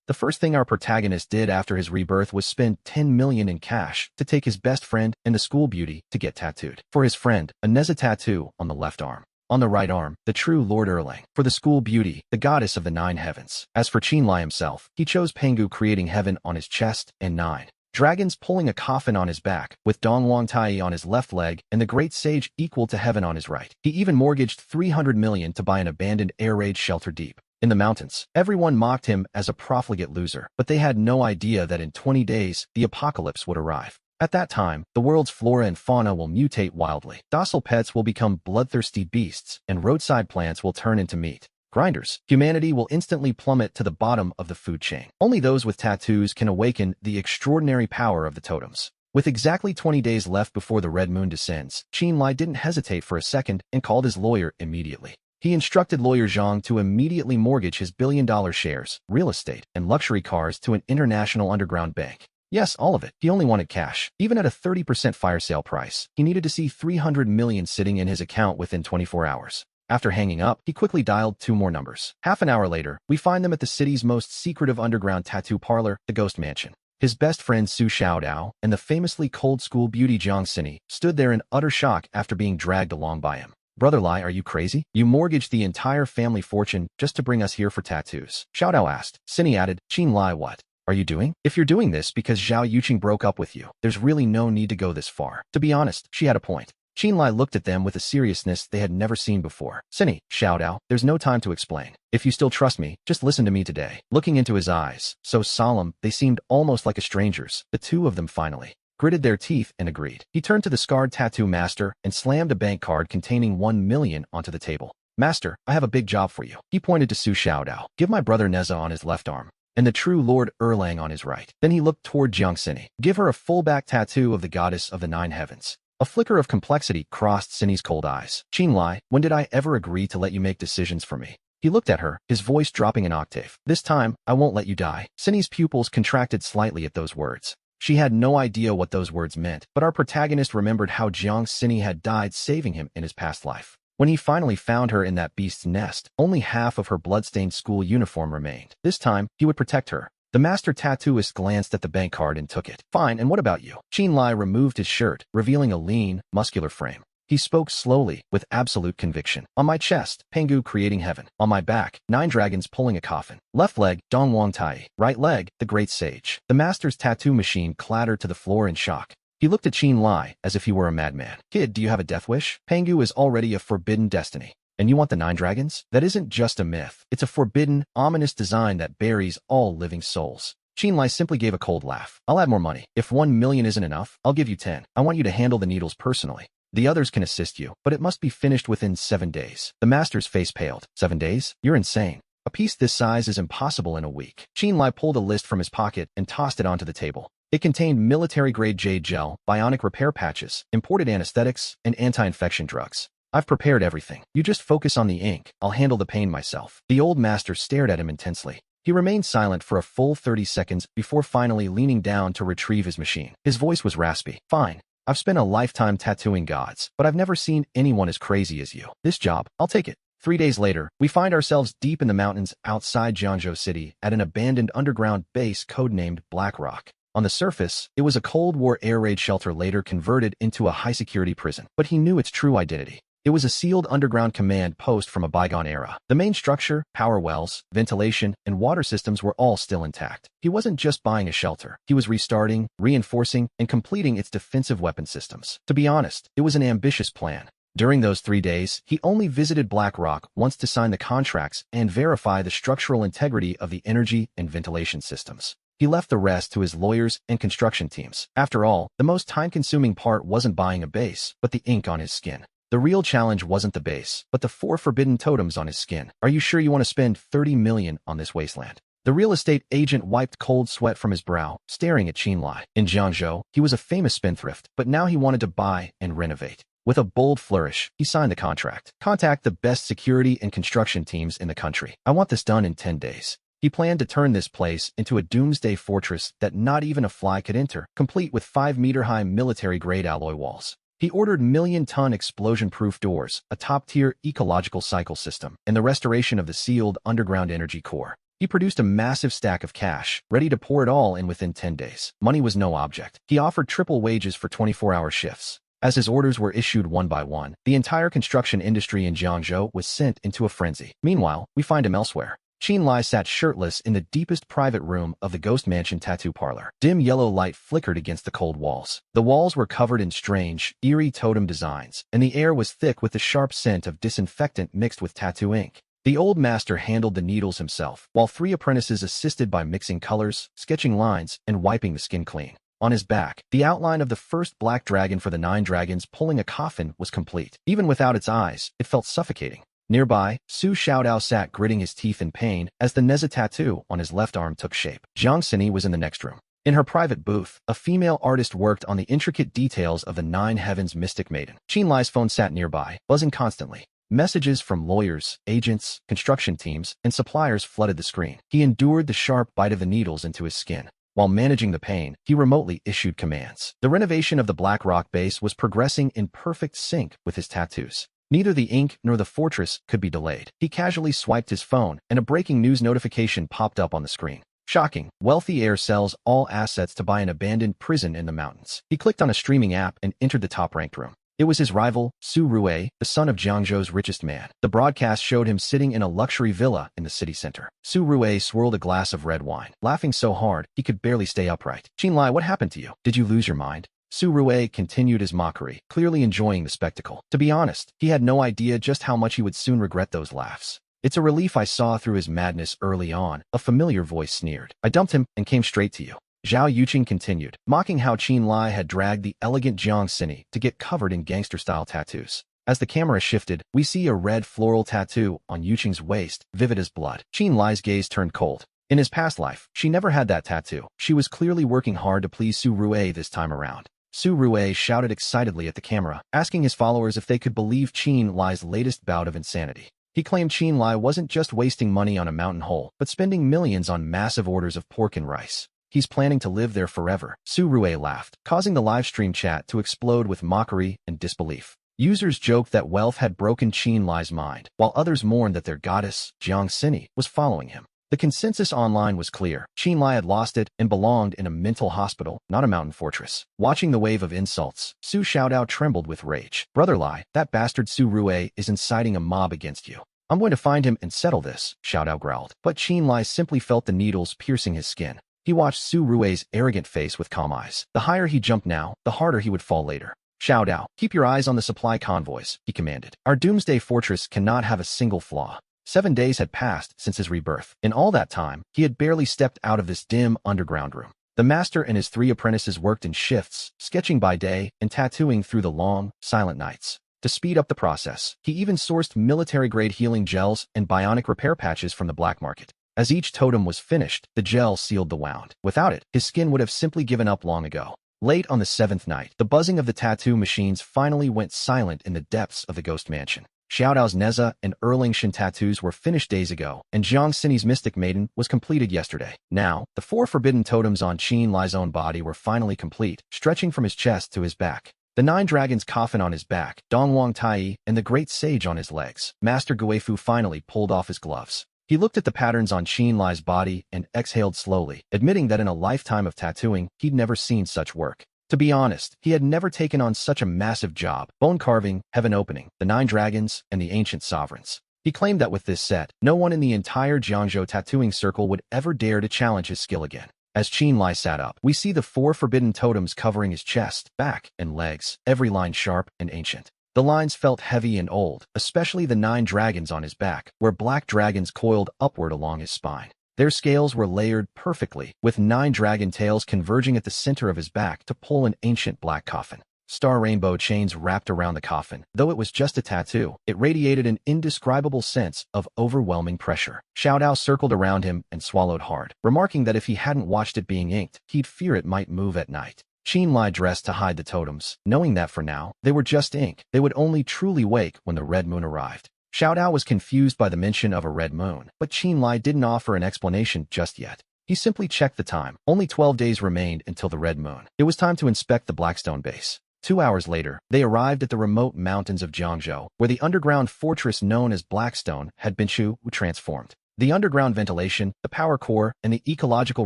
The first thing our protagonist did after his rebirth was spend 10 million in cash to take his best friend and the school beauty to get tattooed. For his friend, a Neza tattoo on the left arm. On the right arm, the true Lord Erlang. For the school beauty, the goddess of the 9 heavens. As for Qinlai himself, he chose Pengu creating heaven on his chest and 9 dragons pulling a coffin on his back, with Dongwang Tai on his left leg and the great sage equal to heaven on his right. He even mortgaged 300 million to buy an abandoned air raid shelter deep in the mountains. Everyone mocked him as a profligate loser, but they had no idea that in 20 days, the apocalypse would arrive. At that time, the world's flora and fauna will mutate wildly. Docile pets will become bloodthirsty beasts, and roadside plants will turn into meat grinders. Humanity will instantly plummet to the bottom of the food chain. Only those with tattoos can awaken the extraordinary power of the totems. With exactly 20 days left before the red moon descends, Qinlai didn't hesitate for a second and called his lawyer immediately. He instructed lawyer Zhang to immediately mortgage his billion-dollar shares, real estate, and luxury cars to an international underground bank. Yes, all of it. He only wanted cash. Even at a 30% fire sale price, he needed to see 300 million sitting in his account within 24 hours. After hanging up, he quickly dialed 2 more numbers. Half an hour later, we find them at the city's most secretive underground tattoo parlor, the Ghost Mansion. His best friend Su Xiaodao and the famously cold school beauty Jiang Xini stood there in utter shock after being dragged along by him. Brother Lai, are you crazy? You mortgaged the entire family fortune just to bring us here for tattoos. Xiaodao asked. Xini added, Qin Lai, what are you doing? If you're doing this because Zhao Yuqing broke up with you, there's really no need to go this far. To be honest, she had a point. Qinlai looked at them with a seriousness they had never seen before. Xini, Xiaodao, there's no time to explain. If you still trust me, just listen to me today. Looking into his eyes, so solemn, they seemed almost like strangers, the two of them finally gritted their teeth and agreed. He turned to the scarred tattoo master and slammed a bank card containing 1 million onto the table. Master, I have a big job for you. He pointed to Su Xiaodao. Give my brother Neza on his left arm and the true Lord Erlang on his right. Then he looked toward Jiang Xini. Give her a full back tattoo of the goddess of the 9 heavens. A flicker of complexity crossed Xini's cold eyes. Qinlai, when did I ever agree to let you make decisions for me? He looked at her, his voice dropping an octave. This time, I won't let you die. Xini's pupils contracted slightly at those words. She had no idea what those words meant, but our protagonist remembered how Jiang Xini had died saving him in his past life. When he finally found her in that beast's nest, only half of her bloodstained school uniform remained. This time, he would protect her. The master tattooist glanced at the bank card and took it. Fine, and what about you? Qinlai removed his shirt, revealing a lean, muscular frame. He spoke slowly, with absolute conviction. On my chest, Pengu creating heaven. On my back, 9 dragons pulling a coffin. Left leg, Dongwang Tai. Right leg, the great sage. The master's tattoo machine clattered to the floor in shock. He looked at Qinlai as if he were a madman. Kid, do you have a death wish? Pengu is already a forbidden destiny. And you want the 9 dragons? That isn't just a myth. It's a forbidden, ominous design that buries all living souls. Qinlai simply gave a cold laugh. I'll add more money. If 1 million isn't enough, I'll give you 10. I want you to handle the needles personally. The others can assist you, but it must be finished within 7 days. The master's face paled. 7 days? You're insane. A piece this size is impossible in a week. Qinlai pulled a list from his pocket and tossed it onto the table. It contained military-grade jade gel, bionic repair patches, imported anesthetics, and anti-infection drugs. I've prepared everything. You just focus on the ink. I'll handle the pain myself. The old master stared at him intensely. He remained silent for a full 30 seconds before finally leaning down to retrieve his machine. His voice was raspy. Fine. I've spent a lifetime tattooing gods, but I've never seen anyone as crazy as you. This job, I'll take it. 3 days later, we find ourselves deep in the mountains outside Jiangzhou City at an abandoned underground base codenamed Black Rock. On the surface, it was a Cold War air raid shelter later converted into a high-security prison, but he knew its true identity. It was a sealed underground command post from a bygone era. The main structure, power wells, ventilation, and water systems were all still intact. He wasn't just buying a shelter. He was restarting, reinforcing, and completing its defensive weapon systems. To be honest, it was an ambitious plan. During those 3 days, he only visited Black Rock once to sign the contracts and verify the structural integrity of the energy and ventilation systems. He left the rest to his lawyers and construction teams. After all, the most time-consuming part wasn't buying a base, but the ink on his skin. The real challenge wasn't the base, but the 4 forbidden totems on his skin. Are you sure you want to spend 30 million on this wasteland? The real estate agent wiped cold sweat from his brow, staring at Qinlai. In Jiangzhou, he was a famous spendthrift, but now he wanted to buy and renovate. With a bold flourish, he signed the contract. Contact the best security and construction teams in the country. I want this done in 10 days. He planned to turn this place into a doomsday fortress that not even a fly could enter, complete with 5-meter-high military-grade alloy walls. He ordered million-ton explosion-proof doors, a top-tier ecological cycle system, and the restoration of the sealed underground energy core. He produced a massive stack of cash, ready to pour it all in within 10 days. Money was no object. He offered triple wages for 24-hour shifts. As his orders were issued one by one, the entire construction industry in Jiangzhou was sent into a frenzy. Meanwhile, we find him elsewhere. Qin Lai sat shirtless in the deepest private room of the Ghost Mansion tattoo parlor. Dim yellow light flickered against the cold walls. The walls were covered in strange, eerie totem designs, and the air was thick with the sharp scent of disinfectant mixed with tattoo ink. The old master handled the needles himself, while 3 apprentices assisted by mixing colors, sketching lines, and wiping the skin clean. On his back, the outline of the first black dragon for the 9 dragons pulling a coffin was complete. Even without its eyes, it felt suffocating. Nearby, Su Xiaodao sat gritting his teeth in pain as the Neza tattoo on his left arm took shape. Jiang Xini was in the next room. In her private booth, a female artist worked on the intricate details of the 9 Heavens mystic maiden. Qin Lai's phone sat nearby, buzzing constantly. Messages from lawyers, agents, construction teams, and suppliers flooded the screen. He endured the sharp bite of the needles into his skin. While managing the pain, he remotely issued commands. The renovation of the Black Rock base was progressing in perfect sync with his tattoos. Neither the ink nor the fortress could be delayed. He casually swiped his phone, and a breaking news notification popped up on the screen. Shocking. Wealthy heir sells all assets to buy an abandoned prison in the mountains. He clicked on a streaming app and entered the top-ranked room. It was his rival, Su Rue, the son of Jiangzhou's richest man. The broadcast showed him sitting in a luxury villa in the city center. Su Rue swirled a glass of red wine, laughing so hard he could barely stay upright. Qin Lai, what happened to you? Did you lose your mind? Su Rue continued his mockery, clearly enjoying the spectacle. To be honest, he had no idea just how much he would soon regret those laughs. It's a relief I saw through his madness early on, a familiar voice sneered. I dumped him and came straight to you. Zhao Yuqing continued, mocking how Qin Lai had dragged the elegant Jiang Xini to get covered in gangster-style tattoos. As the camera shifted, we see a red floral tattoo on Yuqing's waist, vivid as blood. Qin Lai's gaze turned cold. In his past life, she never had that tattoo. She was clearly working hard to please Su Rue this time around. Su Rue shouted excitedly at the camera, asking his followers if they could believe Qin Lai's latest bout of insanity. He claimed Qin Lai wasn't just wasting money on a mountain hole, but spending millions on massive orders of pork and rice. He's planning to live there forever. Su Rue laughed, causing the livestream chat to explode with mockery and disbelief. Users joked that wealth had broken Qin Lai's mind, while others mourned that their goddess, Jiang Xini, was following him. The consensus online was clear. Qin Lai had lost it and belonged in a mental hospital, not a mountain fortress. Watching the wave of insults, Su Xiaodao trembled with rage. Brother Lai, that bastard Su Rue is inciting a mob against you. I'm going to find him and settle this, Xiaodao growled. But Qin Lai simply felt the needles piercing his skin. He watched Su Rue's arrogant face with calm eyes. The higher he jumped now, the harder he would fall later. Xiaodao, keep your eyes on the supply convoys, he commanded. Our doomsday fortress cannot have a single flaw. 7 days had passed since his rebirth. In all that time, he had barely stepped out of this dim underground room. The master and his 3 apprentices worked in shifts, sketching by day and tattooing through the long, silent nights. To speed up the process, he even sourced military-grade healing gels and bionic repair patches from the black market. As each totem was finished, the gel sealed the wound. Without it, his skin would have simply given up long ago. Late on the 7th night, the buzzing of the tattoo machines finally went silent in the depths of the Ghost Mansion. Xiaodao's Neza and Erlingshan tattoos were finished days ago, and Jiang Xini's Mystic Maiden was completed yesterday. Now, the 4 forbidden totems on Qin Lai's own body were finally complete, stretching from his chest to his back. The 9 dragons' coffin on his back, Dongwang Tai, and the Great Sage on his legs. Master Guifu finally pulled off his gloves. He looked at the patterns on Qin Lai's body and exhaled slowly, admitting that in a lifetime of tattooing, he'd never seen such work. To be honest, he had never taken on such a massive job: bone carving, heaven opening, the 9 dragons, and the ancient sovereigns. He claimed that with this set, no one in the entire Jiangzhou tattooing circle would ever dare to challenge his skill again. As Qin Lai sat up, we see the 4 forbidden totems covering his chest, back, and legs, every line sharp and ancient. The lines felt heavy and old, especially the 9 dragons on his back, where black dragons coiled upward along his spine. Their scales were layered perfectly, with 9 dragon tails converging at the center of his back to pull an ancient black coffin. Star rainbow chains wrapped around the coffin. Though it was just a tattoo, it radiated an indescribable sense of overwhelming pressure. Xiaodao circled around him and swallowed hard, remarking that if he hadn't watched it being inked, he'd fear it might move at night. Qin Lai dressed to hide the totems, knowing that for now, they were just ink. They would only truly wake when the red moon arrived. Xiaodao was confused by the mention of a red moon, but Qin Lai didn't offer an explanation just yet. He simply checked the time. Only 12 days remained until the red moon. It was time to inspect the Blackstone base. 2 hours later, they arrived at the remote mountains of Jiangzhou, where the underground fortress known as Blackstone had been transformed. The underground ventilation, the power core, and the ecological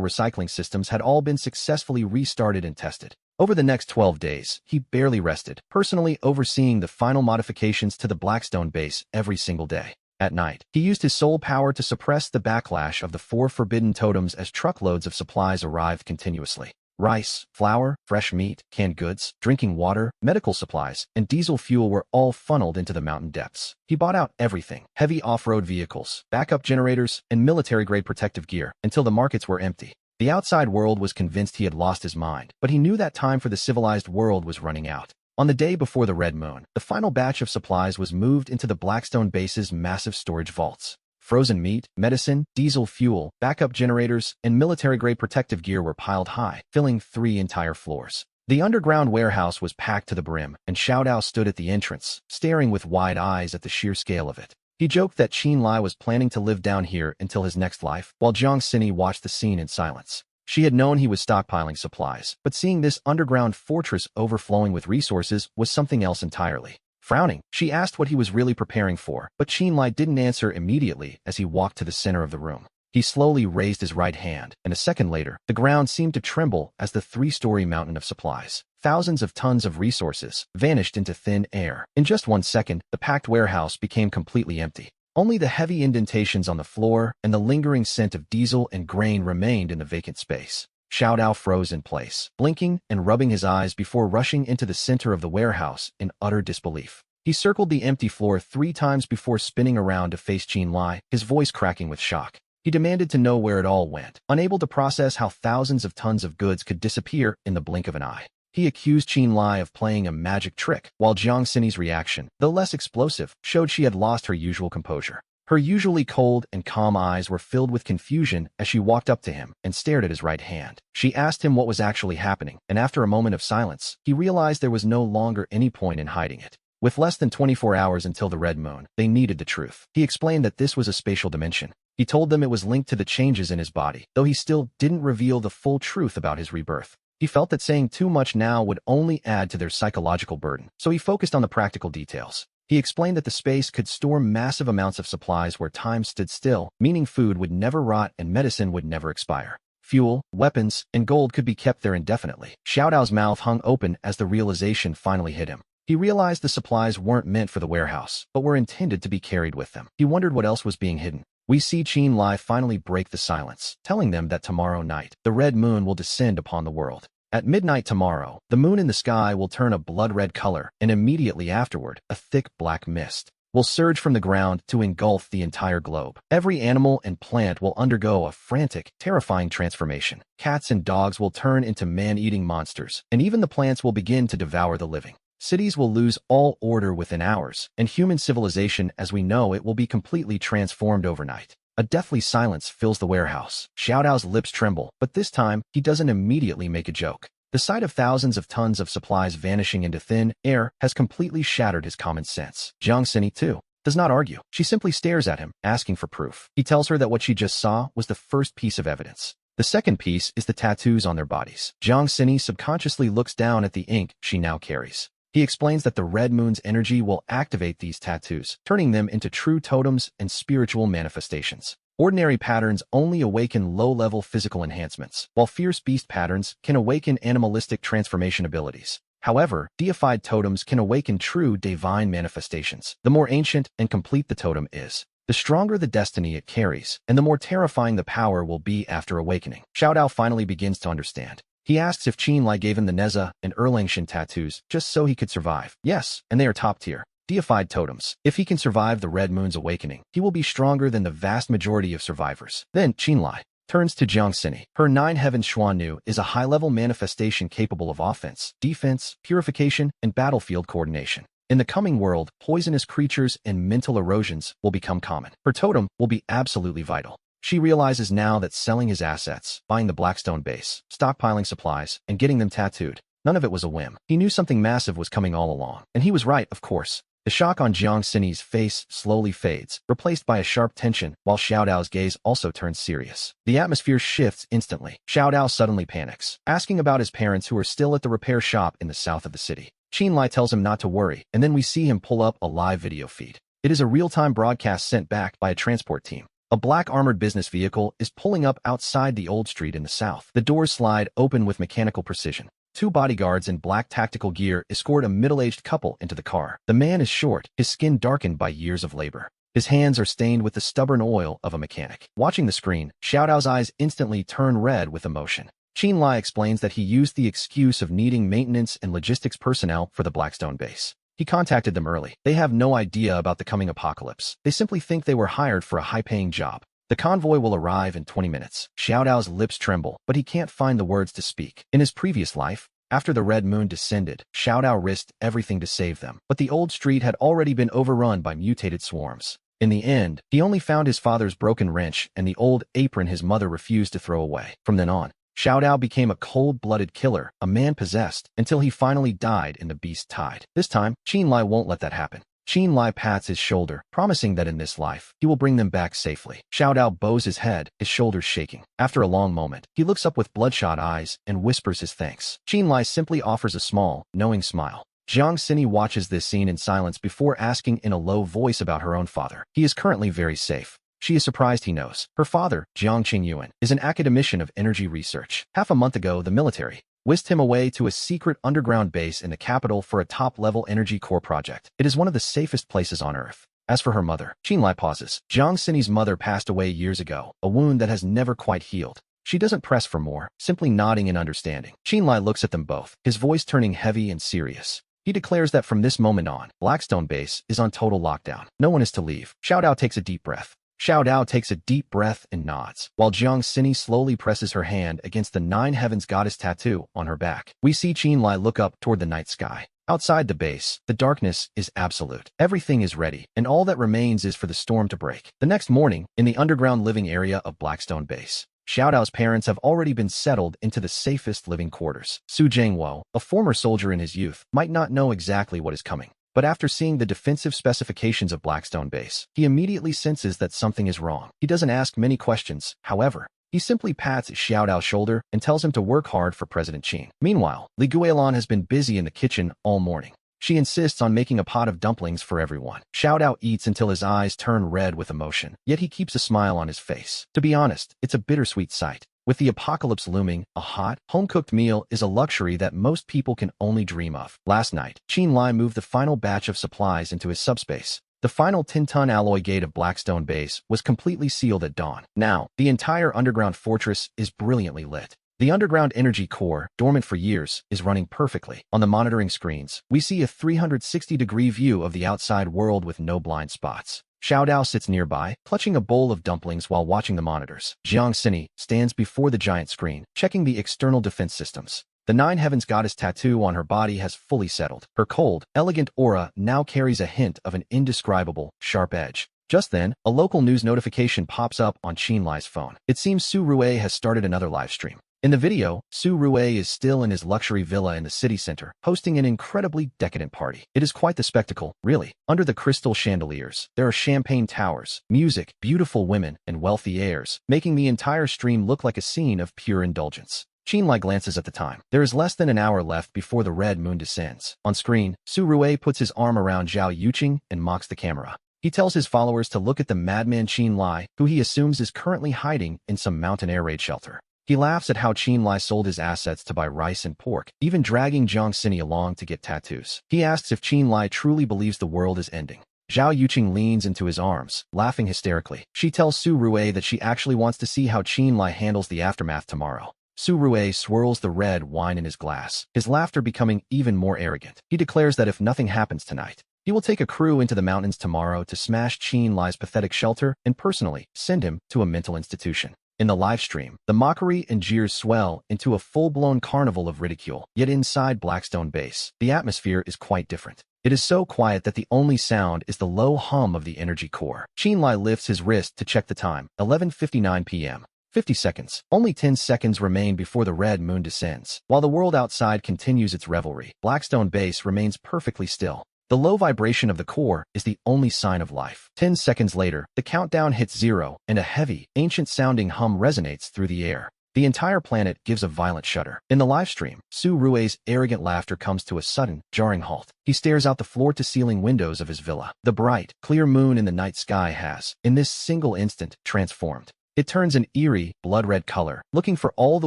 recycling systems had all been successfully restarted and tested. Over the next 12 days, he barely rested, personally overseeing the final modifications to the Blackstone base every single day. At night, he used his soul power to suppress the backlash of the 4 forbidden totems as truckloads of supplies arrived continuously. Rice, flour, fresh meat, canned goods, drinking water, medical supplies, and diesel fuel were all funneled into the mountain depths. He bought out everything, heavy off-road vehicles, backup generators, and military-grade protective gear, until the markets were empty. The outside world was convinced he had lost his mind, but he knew that time for the civilized world was running out. On the day before the Red Moon, the final batch of supplies was moved into the Blackstone base's massive storage vaults. Frozen meat, medicine, diesel fuel, backup generators, and military-grade protective gear were piled high, filling 3 entire floors. The underground warehouse was packed to the brim, and Xiao Dao stood at the entrance, staring with wide eyes at the sheer scale of it. He joked that Qin Lai was planning to live down here until his next life, while Jiang Xini watched the scene in silence. She had known he was stockpiling supplies, but seeing this underground fortress overflowing with resources was something else entirely. Frowning, she asked what he was really preparing for, but Qin Lai didn't answer immediately as he walked to the center of the room. He slowly raised his right hand, and a second later, the ground seemed to tremble as the 3-story mountain of supplies, thousands of tons of resources, vanished into thin air. In just 1 second, the packed warehouse became completely empty. Only the heavy indentations on the floor and the lingering scent of diesel and grain remained in the vacant space. Xiao Dao froze in place, blinking and rubbing his eyes before rushing into the center of the warehouse in utter disbelief. He circled the empty floor 3 times before spinning around to face Qin Lai, his voice cracking with shock. He demanded to know where it all went, unable to process how thousands of tons of goods could disappear in the blink of an eye. He accused Qin Lai of playing a magic trick, while Jiang Xini's reaction, though less explosive, showed she had lost her usual composure. Her usually cold and calm eyes were filled with confusion as she walked up to him and stared at his right hand. She asked him what was actually happening, and after a moment of silence, he realized there was no longer any point in hiding it. With less than 24 hours until the Red Moon, they needed the truth. He explained that this was a spatial dimension. He told them it was linked to the changes in his body, though he still didn't reveal the full truth about his rebirth. He felt that saying too much now would only add to their psychological burden, so he focused on the practical details. He explained that the space could store massive amounts of supplies where time stood still, meaning food would never rot and medicine would never expire. Fuel, weapons, and gold could be kept there indefinitely. Xiao Dao's mouth hung open as the realization finally hit him. He realized the supplies weren't meant for the warehouse, but were intended to be carried with them. He wondered what else was being hidden. We see Qin Lai finally break the silence, telling them that tomorrow night, the Red Moon will descend upon the world. At midnight tomorrow, the moon in the sky will turn a blood-red color, and immediately afterward, a thick black mist will surge from the ground to engulf the entire globe. Every animal and plant will undergo a frantic, terrifying transformation. Cats and dogs will turn into man-eating monsters, and even the plants will begin to devour the living. Cities will lose all order within hours, and human civilization as we know it will be completely transformed overnight. A deathly silence fills the warehouse. Xiao Dao's lips tremble, but this time, he doesn't immediately make a joke. The sight of thousands of tons of supplies vanishing into thin air has completely shattered his common sense. Jiang Xini, too, does not argue. She simply stares at him, asking for proof. He tells her that what she just saw was the first piece of evidence. The second piece is the tattoos on their bodies. Jiang Xini subconsciously looks down at the ink she now carries. He explains that the Red Moon's energy will activate these tattoos, turning them into true totems and spiritual manifestations. Ordinary patterns only awaken low-level physical enhancements, while fierce beast patterns can awaken animalistic transformation abilities. However, deified totems can awaken true divine manifestations. The more ancient and complete the totem is, the stronger the destiny it carries, and the more terrifying the power will be after awakening. Xiao Dao finally begins to understand. He asks if Qin Lai gave him the Neza and Erlangshan tattoos just so he could survive. Yes, and they are top tier. Deified totems. If he can survive the Red Moon's awakening, he will be stronger than the vast majority of survivors. Then, Qin Lai turns to Jiang Xini. Her 9 Heavens Xuannu is a high-level manifestation capable of offense, defense, purification, and battlefield coordination. In the coming world, poisonous creatures and mental erosions will become common. Her totem will be absolutely vital. She realizes now that selling his assets, buying the Blackstone base, stockpiling supplies, and getting them tattooed, none of it was a whim. He knew something massive was coming all along. And he was right, of course. The shock on Jiang Xini's face slowly fades, replaced by a sharp tension, while Xiao Dao's gaze also turns serious. The atmosphere shifts instantly. Xiao Dao suddenly panics, asking about his parents who are still at the repair shop in the south of the city. Qin Lai tells him not to worry, and then we see him pull up a live video feed. It is a real-time broadcast sent back by a transport team. A black armored business vehicle is pulling up outside the old street in the south. The doors slide open with mechanical precision. Two bodyguards in black tactical gear escort a middle-aged couple into the car. The man is short, his skin darkened by years of labor. His hands are stained with the stubborn oil of a mechanic. Watching the screen, Xiaodao's eyes instantly turn red with emotion. Qinlai explains that he used the excuse of needing maintenance and logistics personnel for the Blackstone base. He contacted them early. They have no idea about the coming apocalypse. They simply think they were hired for a high-paying job. The convoy will arrive in 20 minutes. Xiaodao's lips tremble, but he can't find the words to speak. In his previous life, after the Red Moon descended, Xiaodao risked everything to save them. But the old street had already been overrun by mutated swarms. In the end, he only found his father's broken wrench and the old apron his mother refused to throw away. From then on, Xiaodao became a cold-blooded killer, a man possessed, until he finally died in the beast tide. This time, Qinlai won't let that happen. Qinlai pats his shoulder, promising that in this life, he will bring them back safely. Xiaodao bows his head, his shoulders shaking. After a long moment, he looks up with bloodshot eyes and whispers his thanks. Qinlai simply offers a small, knowing smile. Jiang Xini watches this scene in silence before asking in a low voice about her own father. He is currently very safe. She is surprised he knows. Her father, Jiang Qingyuan, is an academician of energy research. Half a month ago, the military whisked him away to a secret underground base in the capital for a top-level energy core project. It is one of the safest places on Earth. As for her mother, Qinlai pauses. Jiang Xini's mother passed away years ago, a wound that has never quite healed. She doesn't press for more, simply nodding in understanding. Qinlai looks at them both, his voice turning heavy and serious. He declares that from this moment on, Blackstone Base is on total lockdown. No one is to leave. Xiaodao takes a deep breath. Xiaodao takes a deep breath and nods, while Jiang Xini slowly presses her hand against the Nine Heavens Goddess tattoo on her back. We see Qinlai look up toward the night sky. Outside the base, the darkness is absolute. Everything is ready, and all that remains is for the storm to break. The next morning, in the underground living area of Blackstone Base, Xiaodao's parents have already been settled into the safest living quarters. Su Jingwo, a former soldier in his youth, might not know exactly what is coming. But after seeing the defensive specifications of Blackstone Base, he immediately senses that something is wrong. He doesn't ask many questions, however. He simply pats Xiaodao's shoulder and tells him to work hard for President Qin. Meanwhile, Li Guilin has been busy in the kitchen all morning. She insists on making a pot of dumplings for everyone. Xiaodao eats until his eyes turn red with emotion, yet he keeps a smile on his face. To be honest, it's a bittersweet sight. With the apocalypse looming, a hot, home-cooked meal is a luxury that most people can only dream of. Last night, Qinlai moved the final batch of supplies into his subspace. The final 10-ton alloy gate of Blackstone Base was completely sealed at dawn. Now, the entire underground fortress is brilliantly lit. The underground energy core, dormant for years, is running perfectly. On the monitoring screens, we see a 360-degree view of the outside world with no blind spots. Xiaodao sits nearby, clutching a bowl of dumplings while watching the monitors. Jiang Xini stands before the giant screen, checking the external defense systems. The Nine Heavens Goddess tattoo on her body has fully settled. Her cold, elegant aura now carries a hint of an indescribable, sharp edge. Just then, a local news notification pops up on Qinlai's phone. It seems Su Rue has started another livestream. In the video, Su Rue is still in his luxury villa in the city center, hosting an incredibly decadent party. It is quite the spectacle, really. Under the crystal chandeliers, there are champagne towers, music, beautiful women, and wealthy heirs, making the entire stream look like a scene of pure indulgence. Qinlai glances at the time. There is less than an hour left before the red moon descends. On screen, Su Rue puts his arm around Zhao Yuqing and mocks the camera. He tells his followers to look at the madman Qinlai, who he assumes is currently hiding in some mountain air raid shelter. He laughs at how Qinlai sold his assets to buy rice and pork, even dragging Jiang Xini along to get tattoos. He asks if Qinlai truly believes the world is ending. Zhao Yuqing leans into his arms, laughing hysterically. She tells Su Rue that she actually wants to see how Qinlai handles the aftermath tomorrow. Su Rue swirls the red wine in his glass, his laughter becoming even more arrogant. He declares that if nothing happens tonight, he will take a crew into the mountains tomorrow to smash Qinlai's pathetic shelter and personally send him to a mental institution. In the livestream, the mockery and jeers swell into a full-blown carnival of ridicule. Yet inside Blackstone Base, the atmosphere is quite different. It is so quiet that the only sound is the low hum of the energy core. Qinlai lifts his wrist to check the time, 11:59 p.m. 50 seconds. Only 10 seconds remain before the red moon descends. While the world outside continues its revelry, Blackstone Base remains perfectly still. The low vibration of the core is the only sign of life. 10 seconds later, the countdown hits 0, and a heavy, ancient-sounding hum resonates through the air. The entire planet gives a violent shudder. In the livestream, Su Rue's arrogant laughter comes to a sudden, jarring halt. He stares out the floor-to-ceiling windows of his villa. The bright, clear moon in the night sky has, in this single instant, transformed. It turns an eerie, blood-red color, looking for all the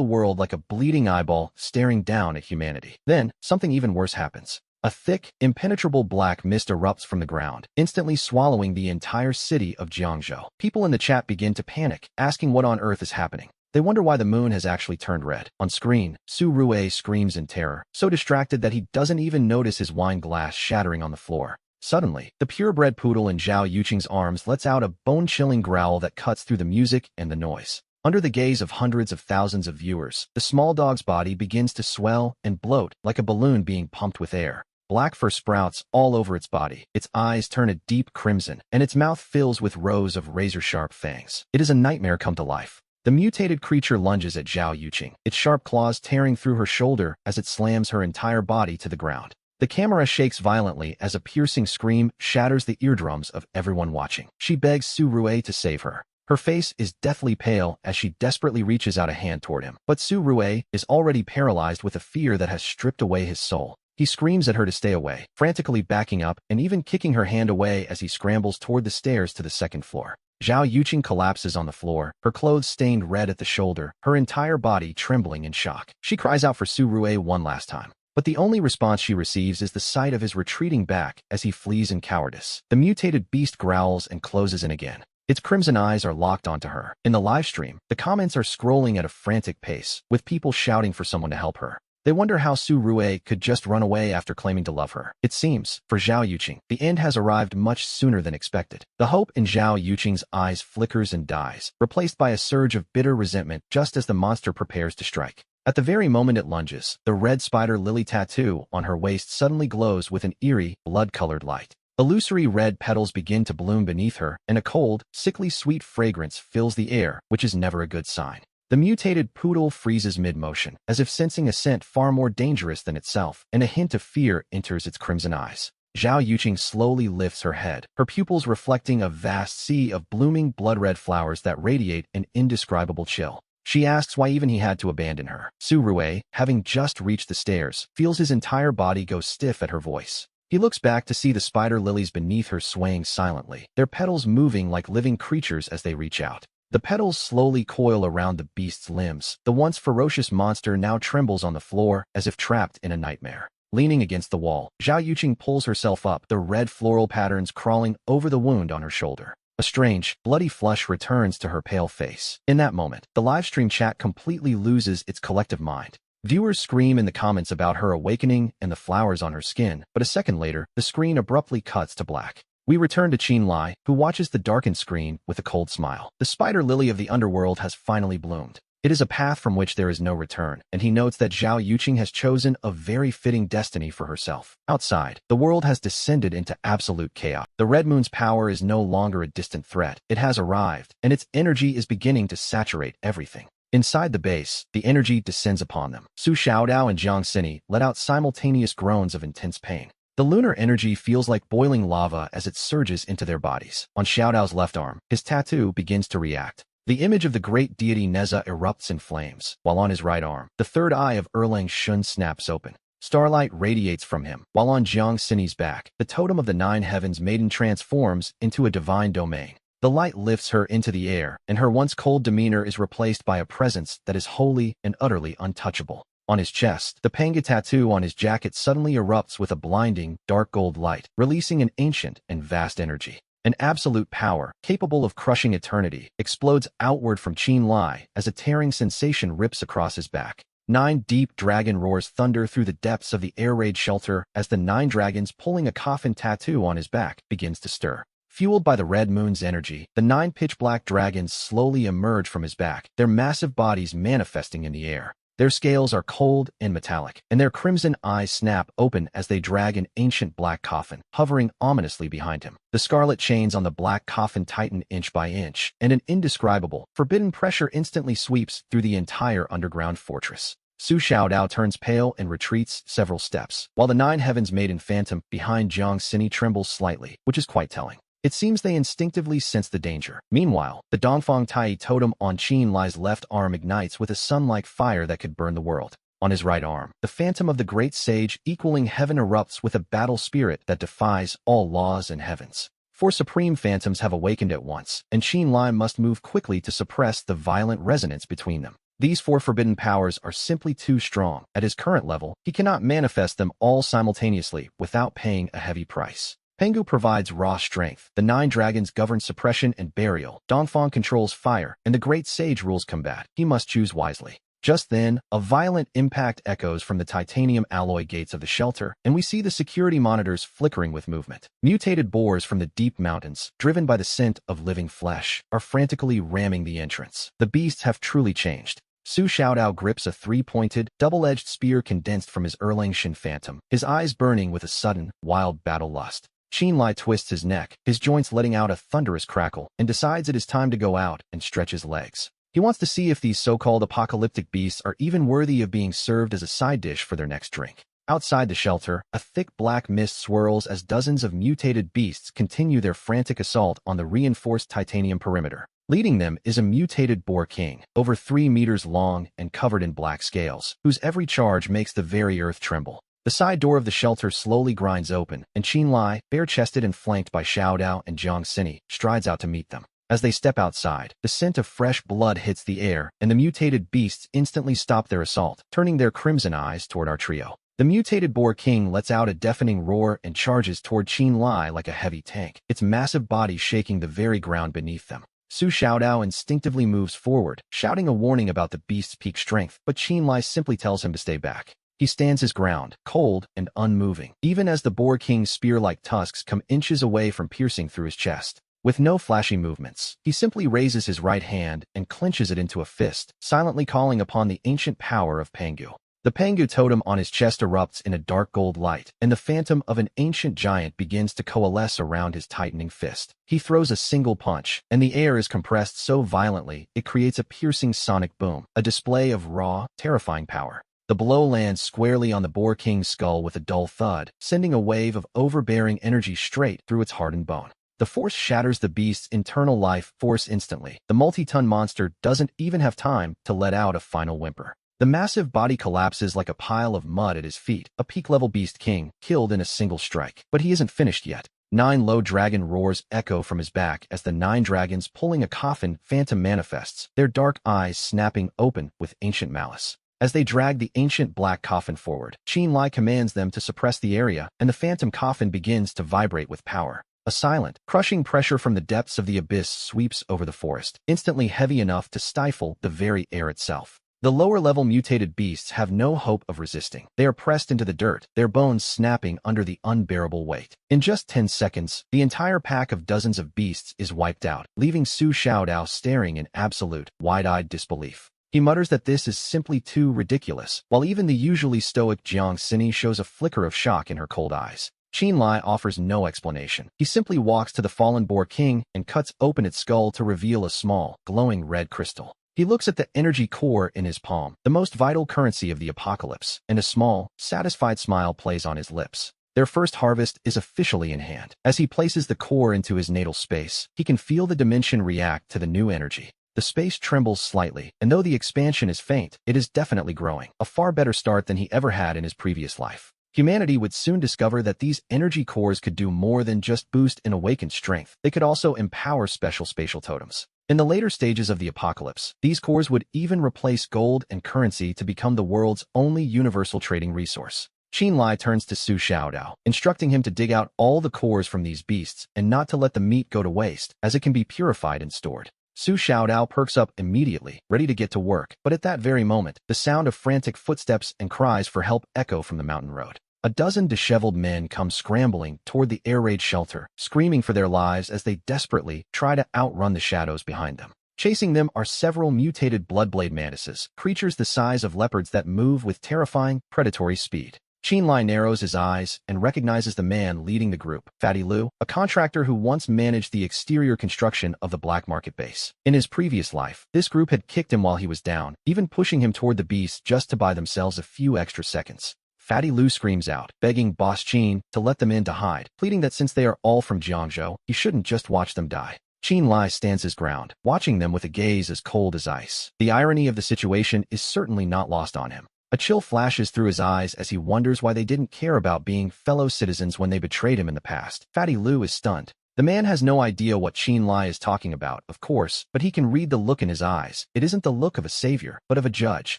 world like a bleeding eyeball staring down at humanity. Then, something even worse happens. A thick, impenetrable black mist erupts from the ground, instantly swallowing the entire city of Jiangzhou. People in the chat begin to panic, asking what on earth is happening. They wonder why the moon has actually turned red. On screen, Su Rue screams in terror, so distracted that he doesn't even notice his wine glass shattering on the floor. Suddenly, the purebred poodle in Zhao Yuqing's arms lets out a bone-chilling growl that cuts through the music and the noise. Under the gaze of hundreds of thousands of viewers, the small dog's body begins to swell and bloat like a balloon being pumped with air. Black fur sprouts all over its body, its eyes turn a deep crimson, and its mouth fills with rows of razor-sharp fangs. It is a nightmare come to life. The mutated creature lunges at Zhao Yuqing, its sharp claws tearing through her shoulder as it slams her entire body to the ground. The camera shakes violently as a piercing scream shatters the eardrums of everyone watching. She begs Su Rue to save her. Her face is deathly pale as she desperately reaches out a hand toward him. But Su Rue is already paralyzed with a fear that has stripped away his soul. He screams at her to stay away, frantically backing up and even kicking her hand away as he scrambles toward the stairs to the second floor. Zhao Yuqing collapses on the floor, her clothes stained red at the shoulder, her entire body trembling in shock. She cries out for Su Rue one last time. But the only response she receives is the sight of his retreating back as he flees in cowardice. The mutated beast growls and closes in again. Its crimson eyes are locked onto her. In the livestream, the comments are scrolling at a frantic pace, with people shouting for someone to help her. They wonder how Su Rue could just run away after claiming to love her. It seems, for Zhao Yuqing, the end has arrived much sooner than expected. The hope in Zhao Yuqing's eyes flickers and dies, replaced by a surge of bitter resentment just as the monster prepares to strike. At the very moment it lunges, the red spider lily tattoo on her waist suddenly glows with an eerie, blood-colored light. Illusory red petals begin to bloom beneath her, and a cold, sickly sweet fragrance fills the air, which is never a good sign. The mutated poodle freezes mid-motion, as if sensing a scent far more dangerous than itself, and a hint of fear enters its crimson eyes. Zhao Yuqing slowly lifts her head, her pupils reflecting a vast sea of blooming blood-red flowers that radiate an indescribable chill. She asks why even he had to abandon her. Su Rue, having just reached the stairs, feels his entire body go stiff at her voice. He looks back to see the spider lilies beneath her swaying silently, their petals moving like living creatures as they reach out. The petals slowly coil around the beast's limbs. The once ferocious monster now trembles on the floor as if trapped in a nightmare. Leaning against the wall, Zhao Yuqing pulls herself up, the red floral patterns crawling over the wound on her shoulder. A strange, bloody flush returns to her pale face. In that moment, the livestream chat completely loses its collective mind. Viewers scream in the comments about her awakening and the flowers on her skin, but a second later, the screen abruptly cuts to black. We return to Qin Lai, who watches the darkened screen with a cold smile. The spider lily of the underworld has finally bloomed. It is a path from which there is no return, and he notes that Zhao Yuqing has chosen a very fitting destiny for herself. Outside, the world has descended into absolute chaos. The Red Moon's power is no longer a distant threat. It has arrived, and its energy is beginning to saturate everything. Inside the base, the energy descends upon them. Su Xiaodao and Jiang Xini let out simultaneous groans of intense pain. The lunar energy feels like boiling lava as it surges into their bodies. On Xiaodao's left arm, his tattoo begins to react. The image of the great deity Neza erupts in flames, while on his right arm, the third eye of Erlang Shun snaps open. Starlight radiates from him, while on Jiang Xini's back, the totem of the nine heavens maiden transforms into a divine domain. The light lifts her into the air, and her once cold demeanor is replaced by a presence that is holy and utterly untouchable. On his chest, the Panga tattoo on his jacket suddenly erupts with a blinding, dark gold light, releasing an ancient and vast energy. An absolute power, capable of crushing eternity, explodes outward from Qin Lai as a tearing sensation rips across his back. 9 deep dragon roars thunder through the depths of the air raid shelter as the 9 dragons pulling a coffin tattoo on his back begins to stir. Fueled by the Red Moon's energy, the 9 pitch-black dragons slowly emerge from his back, their massive bodies manifesting in the air. Their scales are cold and metallic, and their crimson eyes snap open as they drag an ancient black coffin, hovering ominously behind him. The scarlet chains on the black coffin tighten inch by inch, and an indescribable, forbidden pressure instantly sweeps through the entire underground fortress. Su Xiaodao turns pale and retreats several steps, while the 9 heavens maiden phantom behind Jiang Xini trembles slightly, which is quite telling. It seems they instinctively sense the danger. Meanwhile, the Dongfang Tai totem on Qin Lai's left arm ignites with a sun-like fire that could burn the world. On his right arm, the phantom of the great sage equaling heaven erupts with a battle spirit that defies all laws and heavens. Four supreme phantoms have awakened at once, and Qin Lai must move quickly to suppress the violent resonance between them. These four forbidden powers are simply too strong. At his current level, he cannot manifest them all simultaneously without paying a heavy price. Pengu provides raw strength, the 9 dragons govern suppression and burial, Dongfang controls fire, and the great sage rules combat. He must choose wisely. Just then, a violent impact echoes from the titanium alloy gates of the shelter, and we see the security monitors flickering with movement. Mutated boars from the deep mountains, driven by the scent of living flesh, are frantically ramming the entrance. The beasts have truly changed. Su Xiaodao grips a 3-pointed, double-edged spear condensed from his Erlang Shin phantom, his eyes burning with a sudden, wild battle lust. Qin Lai twists his neck, his joints letting out a thunderous crackle, and decides it is time to go out and stretch his legs. He wants to see if these so-called apocalyptic beasts are even worthy of being served as a side dish for their next drink. Outside the shelter, a thick black mist swirls as dozens of mutated beasts continue their frantic assault on the reinforced titanium perimeter. Leading them is a mutated boar king, over 3 meters long and covered in black scales, whose every charge makes the very earth tremble. The side door of the shelter slowly grinds open, and Qin Lai, bare-chested and flanked by Xiaodao and Jiang Xini, strides out to meet them. As they step outside, the scent of fresh blood hits the air, and the mutated beasts instantly stop their assault, turning their crimson eyes toward our trio. The mutated boar king lets out a deafening roar and charges toward Qin Lai like a heavy tank, its massive body shaking the very ground beneath them. Su Xiaodao instinctively moves forward, shouting a warning about the beast's peak strength, but Qin Lai simply tells him to stay back. He stands his ground, cold and unmoving, even as the boar king's spear-like tusks come inches away from piercing through his chest. With no flashy movements, he simply raises his right hand and clenches it into a fist, silently calling upon the ancient power of Pengu. The Pengu totem on his chest erupts in a dark gold light, and the phantom of an ancient giant begins to coalesce around his tightening fist. He throws a single punch, and the air is compressed so violently it creates a piercing sonic boom, a display of raw, terrifying power. The blow lands squarely on the boar king's skull with a dull thud, sending a wave of overbearing energy straight through its hardened bone. The force shatters the beast's internal life force instantly. The multi-ton monster doesn't even have time to let out a final whimper. The massive body collapses like a pile of mud at his feet, a peak-level beast king, killed in a single strike. But he isn't finished yet. 9 low dragon roars echo from his back as the 9 dragons pulling a coffin phantom manifests, their dark eyes snapping open with ancient malice. As they drag the ancient black coffin forward, Qin Lai commands them to suppress the area, and the phantom coffin begins to vibrate with power. A silent, crushing pressure from the depths of the abyss sweeps over the forest, instantly heavy enough to stifle the very air itself. The lower-level mutated beasts have no hope of resisting. They are pressed into the dirt, their bones snapping under the unbearable weight. In just 10 seconds, the entire pack of dozens of beasts is wiped out, leaving Su Xiaodao staring in absolute, wide-eyed disbelief. He mutters that this is simply too ridiculous, while even the usually stoic Jiang Xini shows a flicker of shock in her cold eyes. Qin Lai offers no explanation. He simply walks to the fallen boar king and cuts open its skull to reveal a small, glowing red crystal. He looks at the energy core in his palm, the most vital currency of the apocalypse, and a small, satisfied smile plays on his lips. Their first harvest is officially in hand. As he places the core into his natal space, he can feel the dimension react to the new energy. The space trembles slightly, and though the expansion is faint, it is definitely growing, a far better start than he ever had in his previous life. Humanity would soon discover that these energy cores could do more than just boost and awaken strength. They could also empower special spatial totems. In the later stages of the apocalypse, these cores would even replace gold and currency to become the world's only universal trading resource. Qin Lai turns to Su Xiaodao, instructing him to dig out all the cores from these beasts and not to let the meat go to waste, as it can be purified and stored. Su Xiaodao perks up immediately, ready to get to work, but at that very moment, the sound of frantic footsteps and cries for help echo from the mountain road. A dozen disheveled men come scrambling toward the air raid shelter, screaming for their lives as they desperately try to outrun the shadows behind them. Chasing them are several mutated bloodblade mantises, creatures the size of leopards that move with terrifying, predatory speed. Qin Lai narrows his eyes and recognizes the man leading the group, Fatty Liu, a contractor who once managed the exterior construction of the black market base. In his previous life, this group had kicked him while he was down, even pushing him toward the beast just to buy themselves a few extra seconds. Fatty Lu screams out, begging Boss Qin to let them in to hide, pleading that since they are all from Jiangzhou, he shouldn't just watch them die. Qin Lai stands his ground, watching them with a gaze as cold as ice. The irony of the situation is certainly not lost on him. A chill flashes through his eyes as he wonders why they didn't care about being fellow citizens when they betrayed him in the past. Fatty Lu is stunned. The man has no idea what Qin Lai is talking about, of course, but he can read the look in his eyes. It isn't the look of a savior, but of a judge.